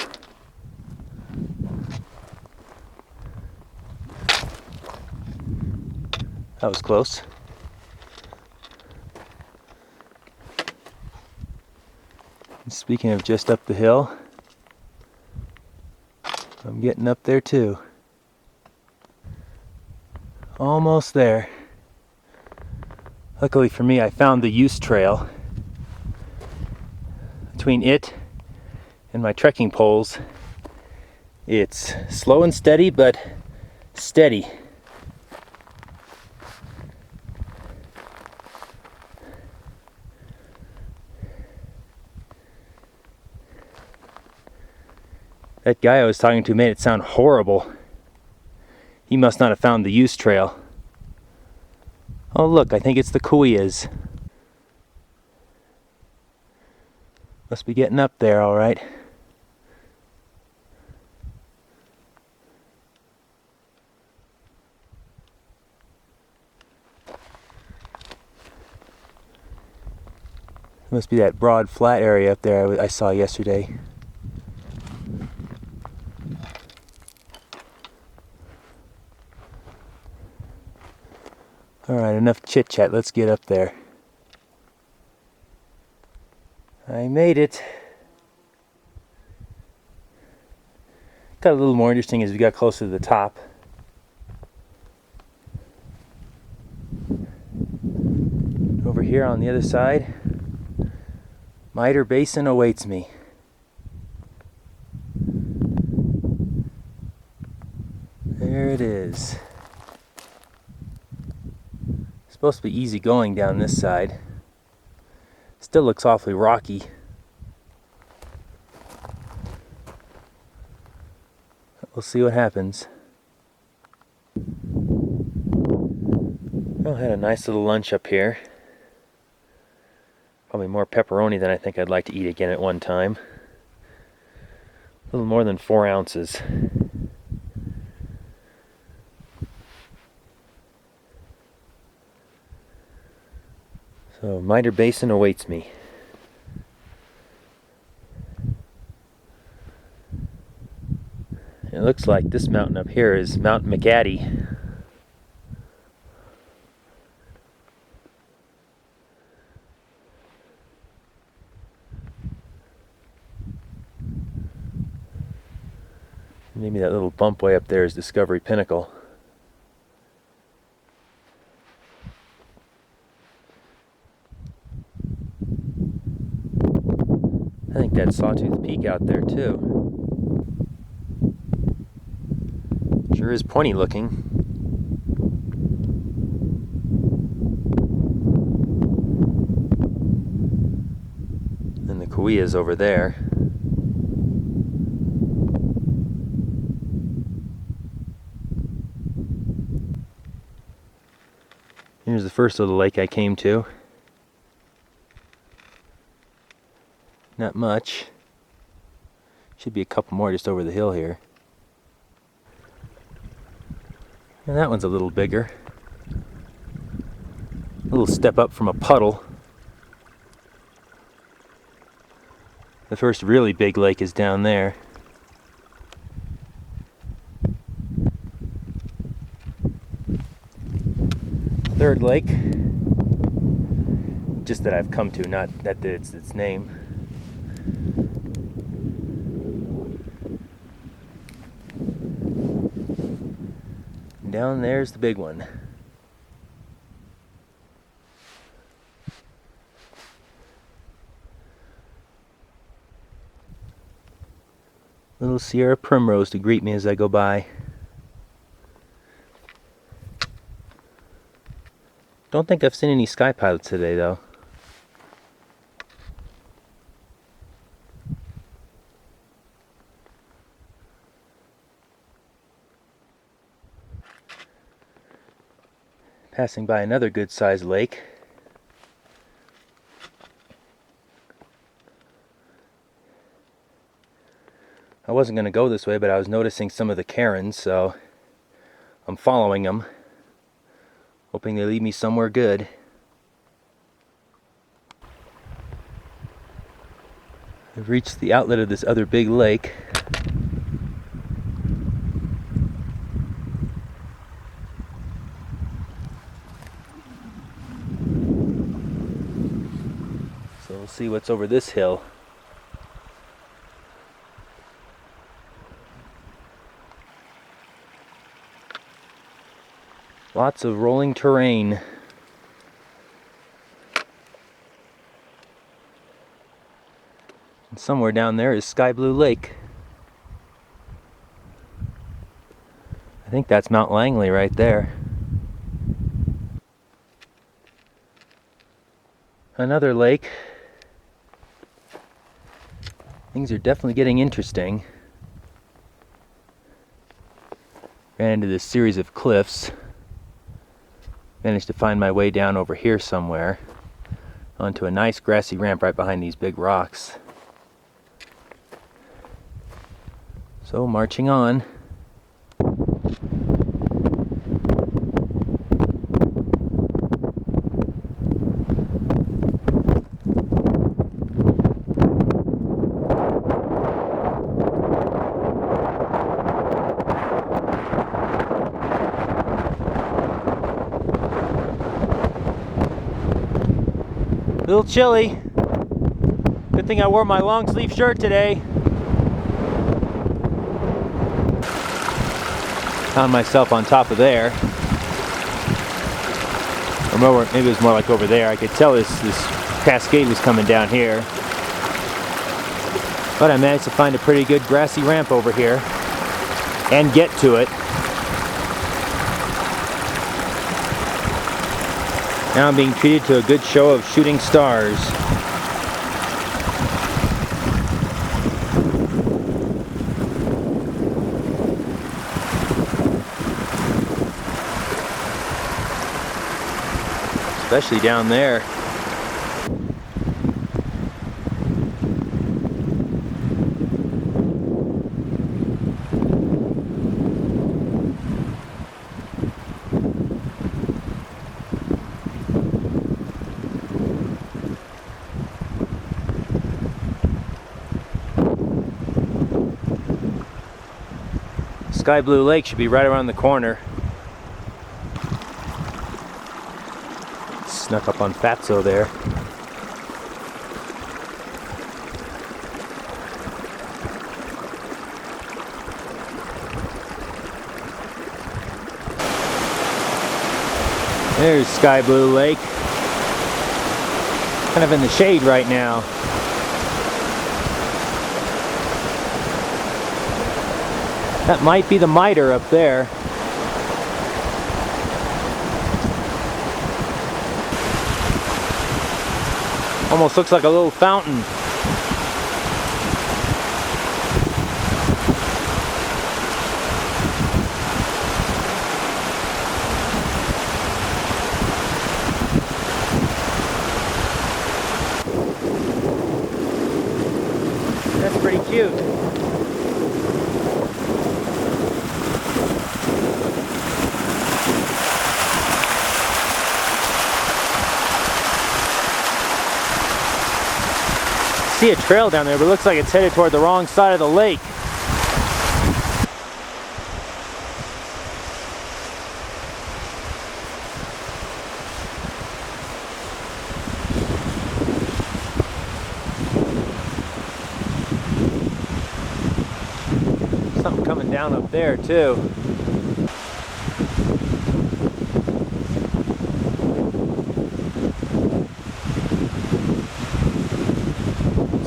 That was close. And speaking of just up the hill, I'm getting up there too. Almost there. Luckily for me, I found the use trail. Between it and my trekking poles, it's slow and steady, but steady. That guy I was talking to made it sound horrible. He must not have found the use trail. Oh look, I think it's the Kauias. Must be getting up there, all right. Must be that broad flat area up there I saw yesterday. Alright, enough chit chat, let's get up there. I made it. Got a little more interesting as we got closer to the top. Over here on the other side, Mitre Basin awaits me. There it is. Supposed to be easy going down this side. Still looks awfully rocky. We'll see what happens. Well, I had a nice little lunch up here. Probably more pepperoni than I think I'd like to eat again at one time. A little more than 4 ounces. So, Mitre Basin awaits me. It looks like this mountain up here is Mount McAdie. Maybe that little bump way up there is Discovery Pinnacle. I think that's Sawtooth Peak out there too. Sure is pointy looking. And the Kauai's over there. Here's the first little lake I came to. Not much. Should be a couple more just over the hill here. And that one's a little bigger. A little step up from a puddle. The first really big lake is down there. Third lake, just that I've come to, not that it's its name. And down there's the big one. Little Sierra Primrose to greet me as I go by. Don't think I've seen any sky pilots today though. Passing by another good sized lake. I wasn't going to go this way, but I was noticing some of the Karens, so I'm following them. Hoping they lead me somewhere good. I've reached the outlet of this other big lake. So we'll see what's over this hill. Lots of rolling terrain. And somewhere down there is Sky Blue Lake. I think that's Mount Langley right there. Another lake. Things are definitely getting interesting. Ran into this series of cliffs. Managed to find my way down over here somewhere onto a nice grassy ramp right behind these big rocks. So marching on. little chilly. Good thing I wore my long sleeve shirt today. Found myself on top of there. Or more, maybe it was more like over there. I could tell this cascade was coming down here. But I managed to find a pretty good grassy ramp over here and get to it. Now I'm being treated to a good show of shooting stars. Especially down there. Sky Blue Lake should be right around the corner. Snuck up on Fatso there. There's Sky Blue Lake. Kind of in the shade right now. That might be the miter up there. Almost looks like a little fountain. That's pretty cute. See a trail down there, but it looks like it's headed toward the wrong side of the lake. Something coming down up there too.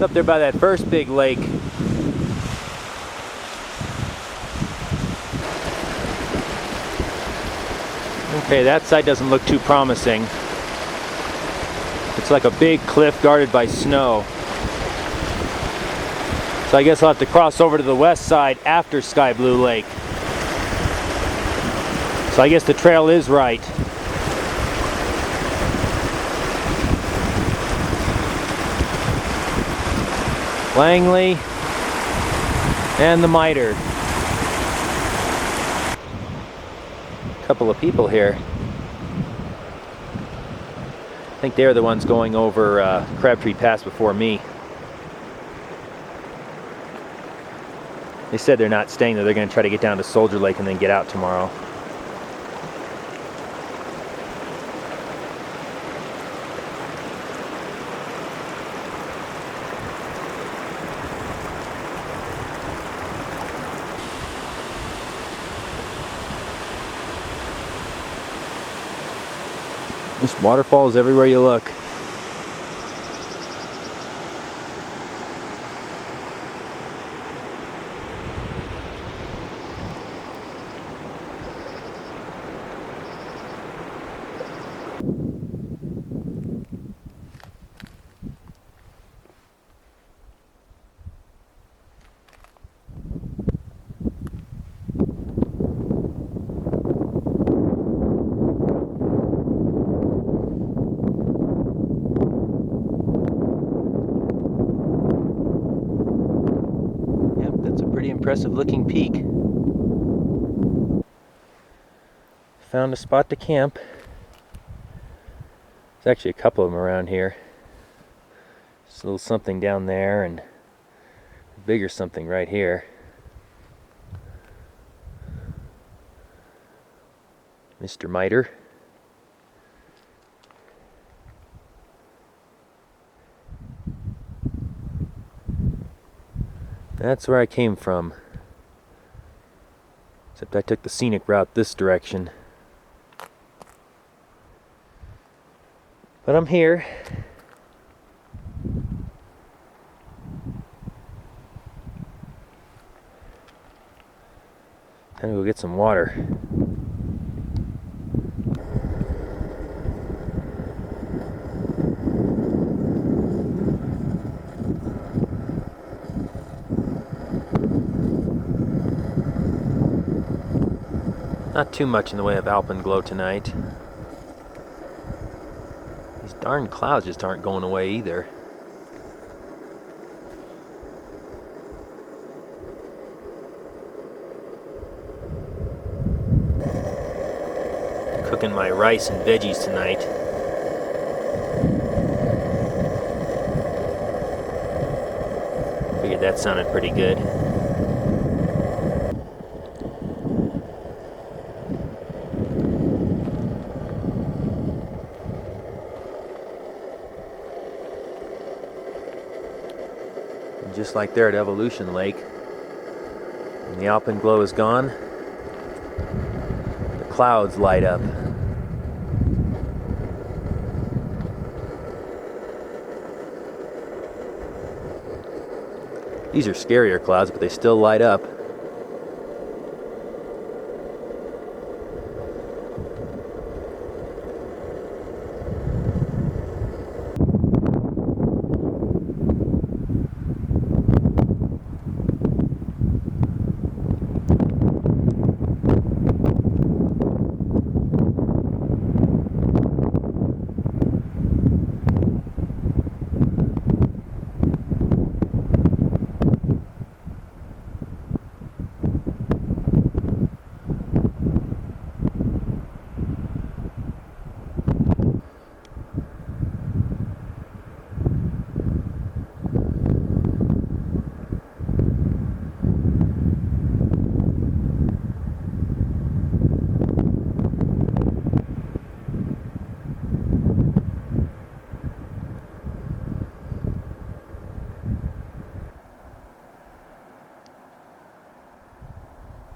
Up there by that first big lake. Okay, that side doesn't look too promising. It's like a big cliff guarded by snow. So I guess I'll have to cross over to the west side after Sky Blue Lake. So I guess the trail is right. Langley and the miter. Couple of people here. I think they're the ones going over Crabtree Pass before me. They said they're not staying there. They're going to try to get down to Soldier Lake and then get out tomorrow. There's waterfalls everywhere you look. Impressive looking peak. Found a spot to camp. There's actually a couple of them around here. Just a little something down there and a bigger something right here. Mr. Miter. That's where I came from. Except I took the scenic route this direction. But I'm here. Time to go get some water. Not too much in the way of Alpenglow tonight. These darn clouds just aren't going away either. Cooking my rice and veggies tonight. Figured that sounded pretty good. And just like there at Evolution Lake, when the Alpenglow is gone, the clouds light up. These are scarier clouds, but they still light up.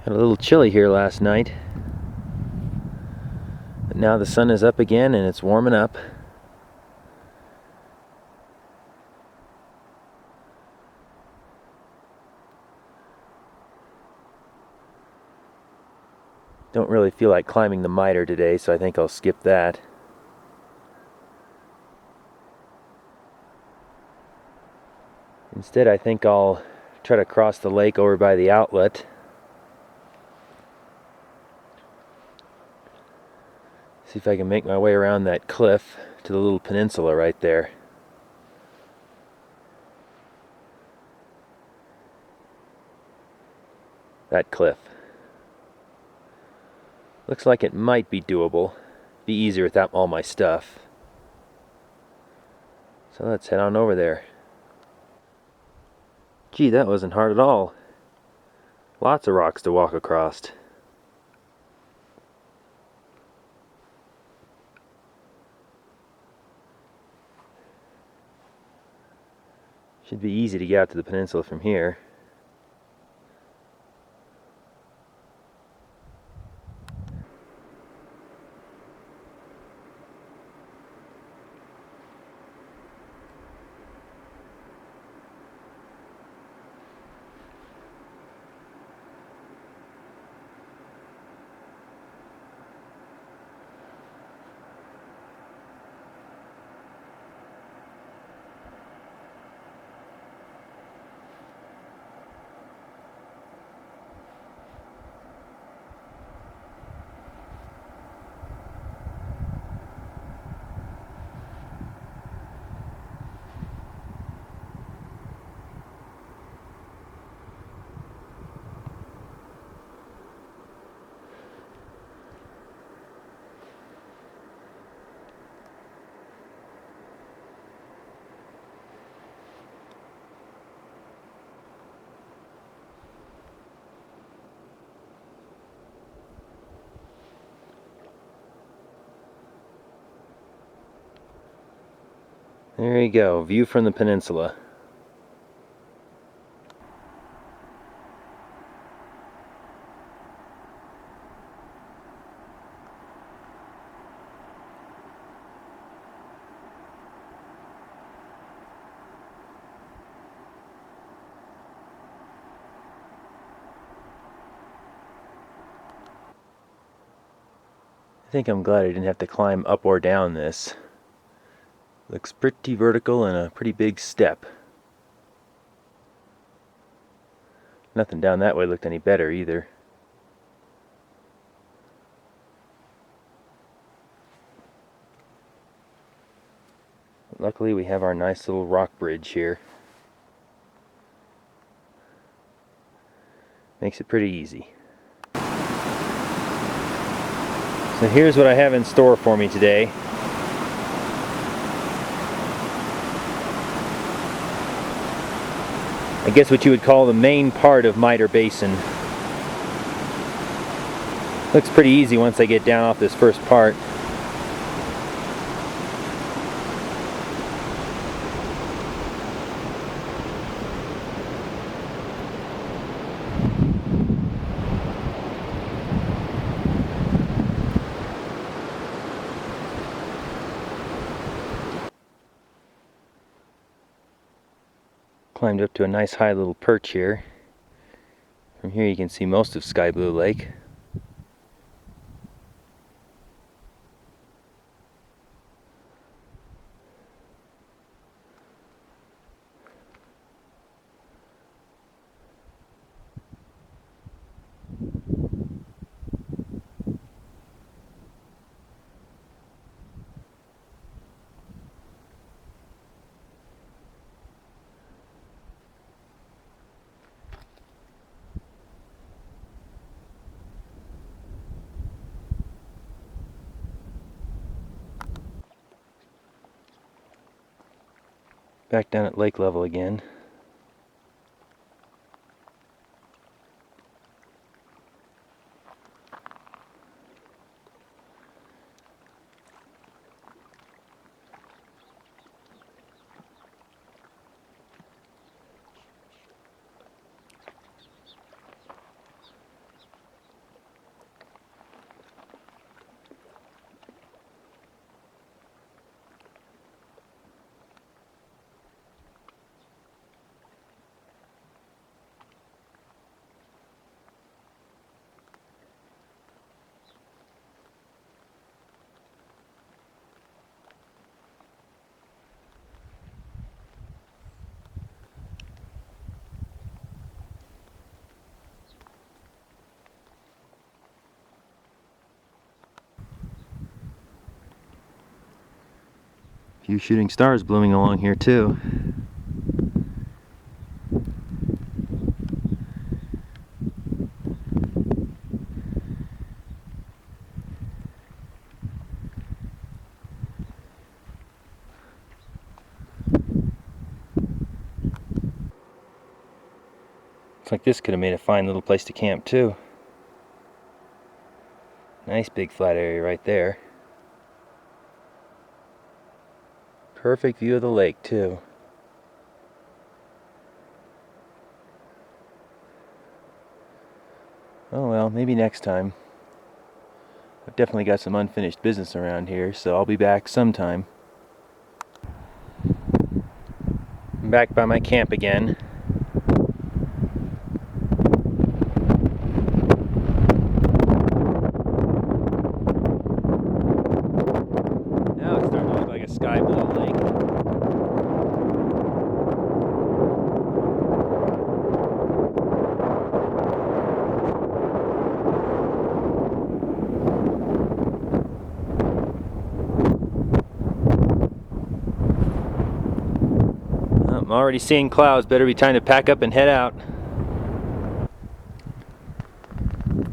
Had a little chilly here last night, but now the sun is up again and it's warming up. Don't really feel like climbing the miter today, so I think I'll skip that. Instead, I think I'll try to cross the lake over by the outlet. See if I can make my way around that cliff to the little peninsula right there. That cliff. Looks like it might be doable. Be easier without all my stuff. So let's head on over there. Gee, that wasn't hard at all. Lots of rocks to walk across. Should be easy to get out to the peninsula from here. There you go, view from the peninsula. think I'm glad I didn't have to climb up or down this. Looks pretty vertical and a pretty big step. Nothing down that way looked any better either. Luckily we have our nice little rock bridge here. Makes it pretty easy. So here's what I have in store for me today. I guess what you would call the main part of Mitre Basin. Looks pretty easy once I get down off this first part. Climbed up to a nice high little perch here. From here you can see most of Sky Blue Lake. Back down at lake level again. Few shooting stars blooming along here too. Looks like this could have made a fine little place to camp too. Nice big flat area right there. Perfect view of the lake too. Oh well, maybe next time. I've definitely got some unfinished business around here, so I'll be back sometime. I'm back by my camp again. Now it's starting to look like a sky blue lake. I'm already seeing clouds. Better be time to pack up and head out.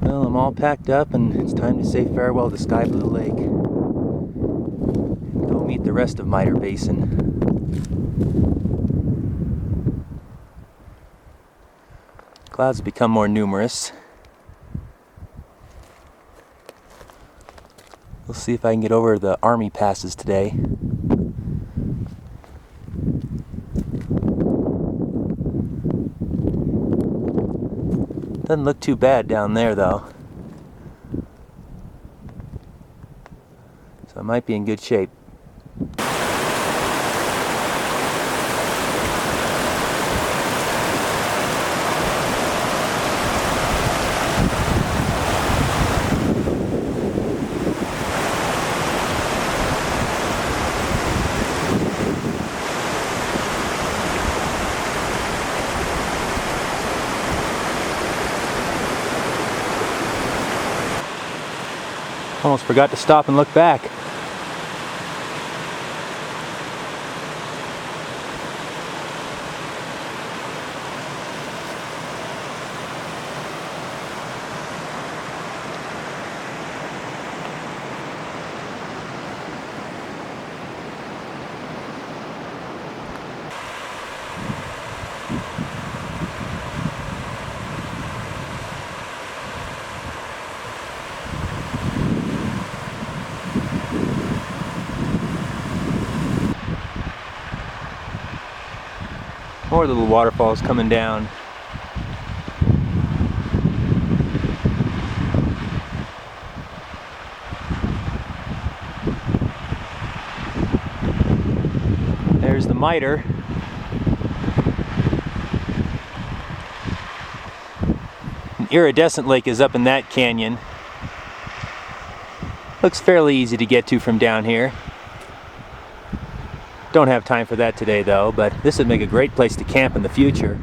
Well, I'm all packed up and it's time to say farewell to Sky Blue Lake. Go meet the rest of Mitre Basin. Clouds have become more numerous. We'll see if I can get over the army passes today. Doesn't look too bad down there though. So I might be in good shape. Almost forgot to stop and look back. More little waterfalls coming down. There's the miter. An iridescent lake is up in that canyon. Looks fairly easy to get to from down here. Don't have time for that today though, but this would make a great place to camp in the future.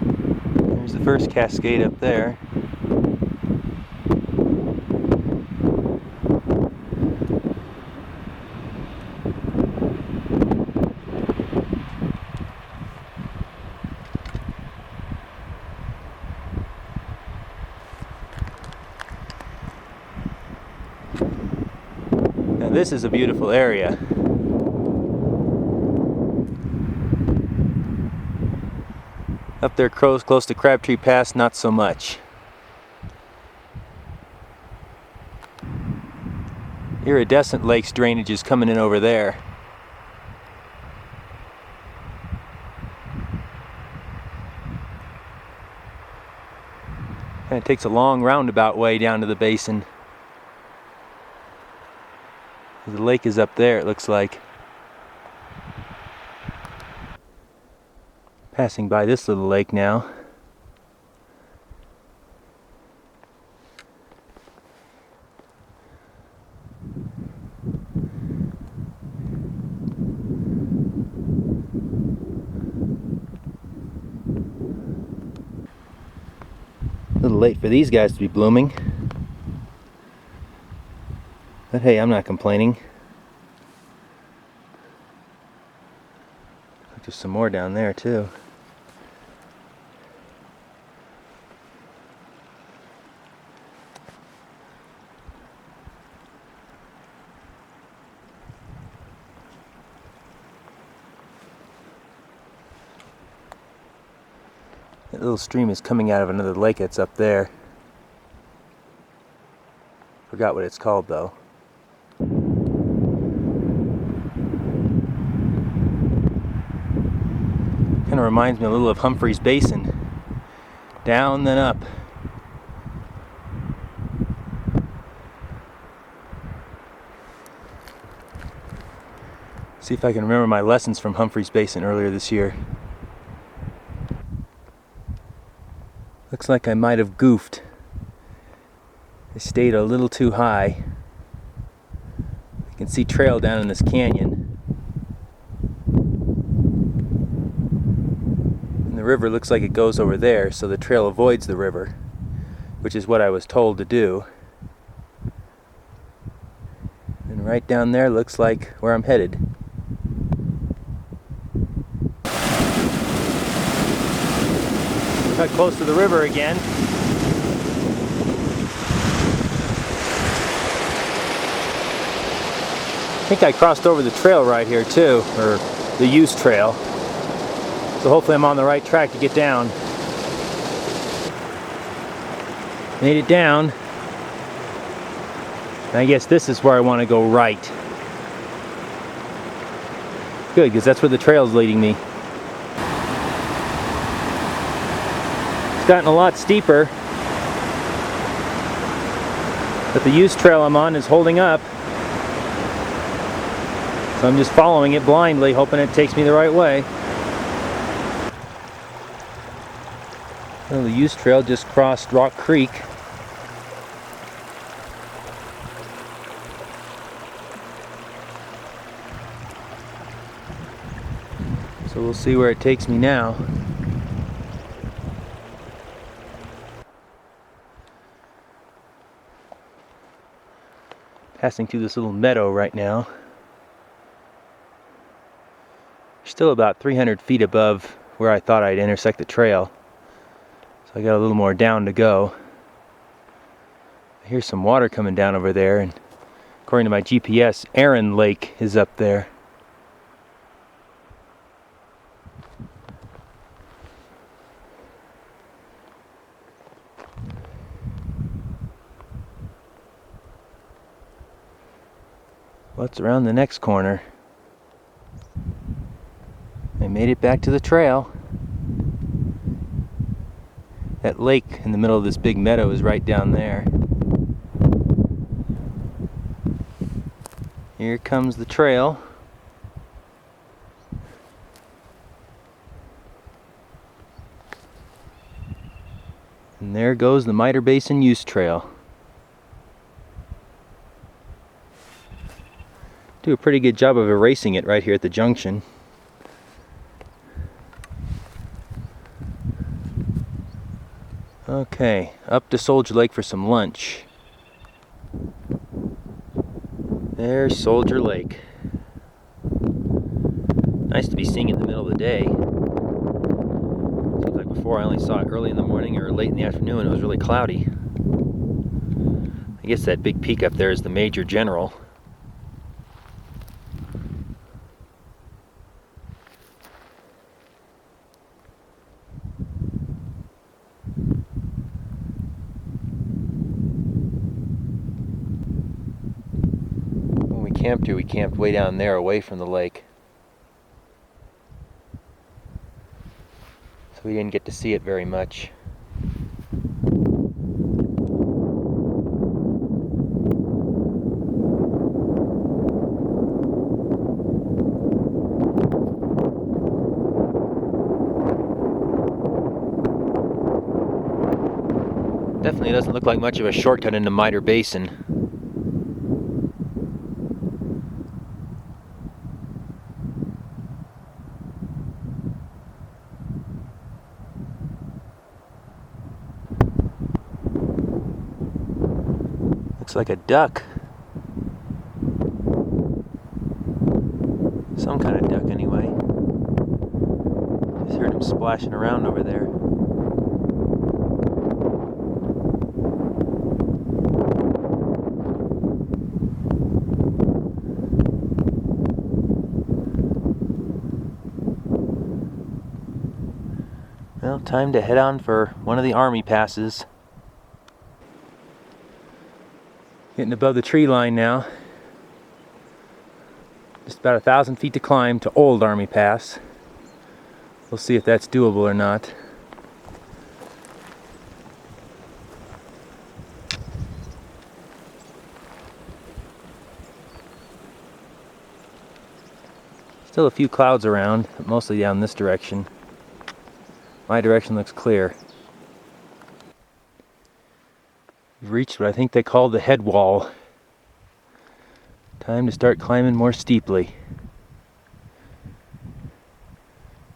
There's the first cascade up there. This is a beautiful area. Up there close to Crabtree Pass, not so much. Iridescent Lake's drainage is coming in over there. And it takes a long roundabout way down to the basin. The lake is up there, it looks like. Passing by this little lake now. A little late for these guys to be blooming. But hey, I'm not complaining. There's some more down there too. That little stream is coming out of another lake that's up there. Forgot what it's called though. Kind of reminds me a little of Humphreys Basin. Down then up. See if I can remember my lessons from Humphreys Basin earlier this year. Looks like I might have goofed. I stayed a little too high. You can see trail down in this canyon. And the river looks like it goes over there, so the trail avoids the river, which is what I was told to do. And right down there looks like where I'm headed. Got close to the river again. I think I crossed over the trail right here too, or the used trail. So hopefully I'm on the right track to get down. Made it down. And I guess this is where I want to go right. Good, because that's where the trail's leading me. It's gotten a lot steeper, but the used trail I'm on is holding up. So I'm just following it blindly, hoping it takes me the right way. Well, the used trail just crossed Rock Creek. So we'll see where it takes me now. Passing through this little meadow right now. Still about 300 feet above where I thought I'd intersect the trail. So I got a little more down to go. I hear some water coming down over there, and according to my GPS, Aaron Lake is up there. What's around the next corner? I made it back to the trail. That lake in the middle of this big meadow is right down there. Here comes the trail. And there goes the Miter Basin Use Trail. Do a pretty good job of erasing it right here at the junction. Okay, up to Soldier Lake for some lunch. There's Soldier Lake. Nice to be seeing it in the middle of the day. Seems like before I only saw it early in the morning or late in the afternoon and it was really cloudy. I guess that big peak up there is the Major General. We camped way down there away from the lake, so we didn't get to see it very much. Definitely doesn't look like much of a shortcut into Miter Basin. Looks like a duck. Some kind of duck anyway. Just heard him splashing around over there. Well, time to head on for one of the army passes. Getting above the tree line now. Just about 1,000 feet to climb to Old Army Pass. We'll see if that's doable or not. Still a few clouds around, but mostly down this direction. My direction looks clear. We've reached what I think they call the head wall. Time to start climbing more steeply.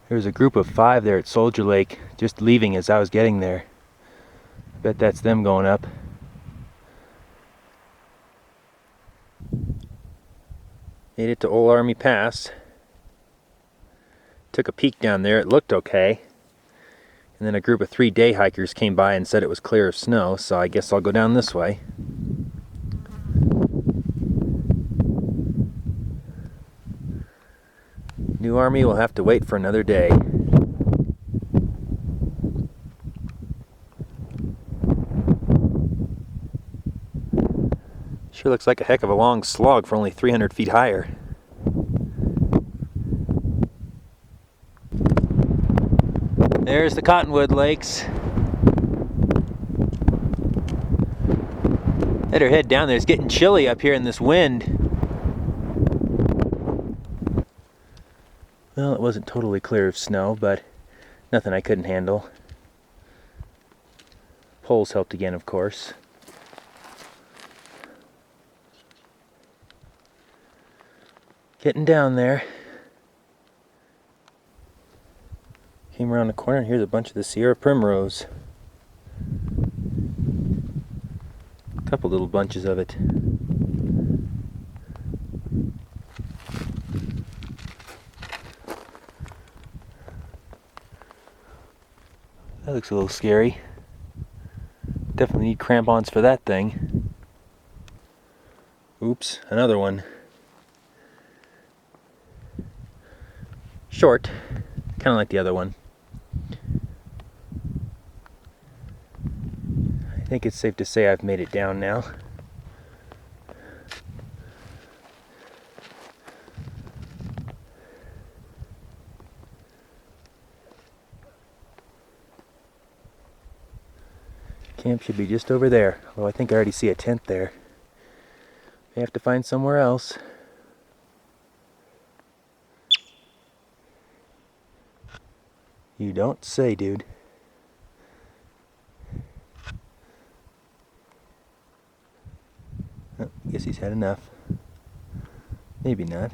There was a group of 5 there at Soldier Lake, just leaving as I was getting there. I bet that's them going up. Made it to Old Army Pass. Took a peek down there, it looked okay. And then a group of 3 day hikers came by and said it was clear of snow, so I guess I'll go down this way. New Army will have to wait for another day. Sure looks like a heck of a long slog for only 300 feet higher. There's the Cottonwood Lakes. Better head down there. It's getting chilly up here in this wind. Well, it wasn't totally clear of snow, but nothing I couldn't handle. Poles helped again, of course. Getting down there. Came around the corner and here's a bunch of the Sierra Primrose. A couple little bunches of it. That looks a little scary. Definitely need crampons for that thing. Oops, another one. Short, kind of like the other one. I think it's safe to say I've made it down now. Camp should be just over there, although I think I already see a tent there. May have to find somewhere else. You don't say, dude. Oh, guess he's had enough. Maybe not.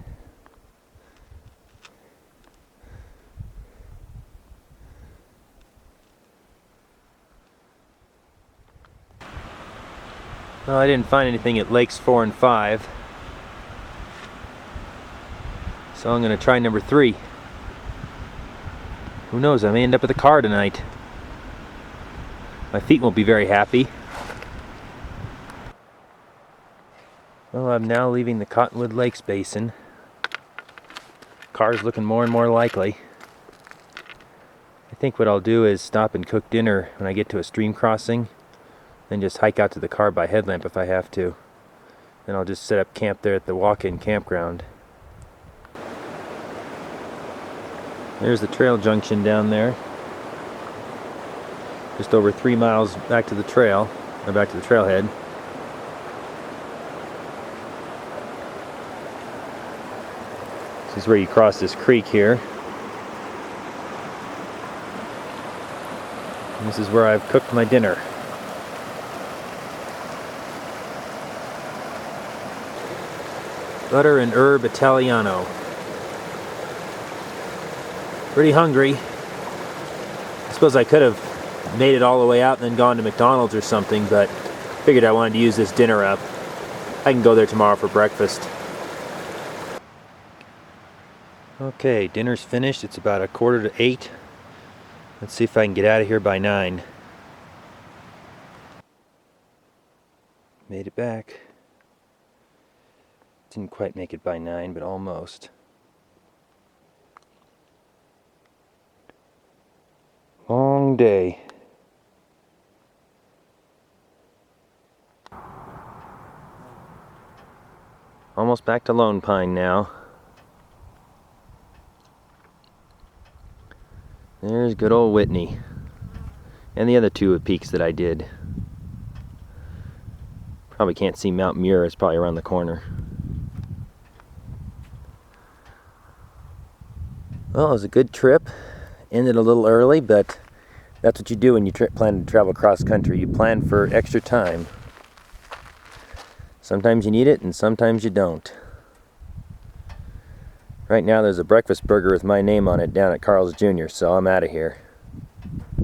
Well, I didn't find anything at Lakes 4 and 5. So I'm going to try number 3. Who knows, I may end up with a car tonight. My feet won't be very happy. Well, I'm now leaving the Cottonwood Lakes Basin. Car's looking more and more likely. I think what I'll do is stop and cook dinner when I get to a stream crossing. Then just hike out to the car by headlamp if I have to. Then I'll just set up camp there at the walk-in campground. There's the trail junction down there. Just over 3 miles back to the trail, or back to the trailhead. This is where you cross this creek here. And this is where I've cooked my dinner. Butter and herb Italiano. Pretty hungry. I suppose I could have made it all the way out and then gone to McDonald's or something, but figured I wanted to use this dinner up. I can go there tomorrow for breakfast. Okay, dinner's finished. It's about 7:45. Let's see if I can get out of here by 9. Made it back. Didn't quite make it by 9, but almost. Long day. Almost back to Lone Pine now. There's good old Whitney. And the other 2 peaks that I did. Probably can't see Mount Muir, it's probably around the corner. Well, it was a good trip. Ended a little early, but that's what you do when you plan to travel cross country. You plan for extra time. Sometimes you need it, and sometimes you don't. Right now there's a breakfast burger with my name on it down at Carl's Jr., so I'm out of here.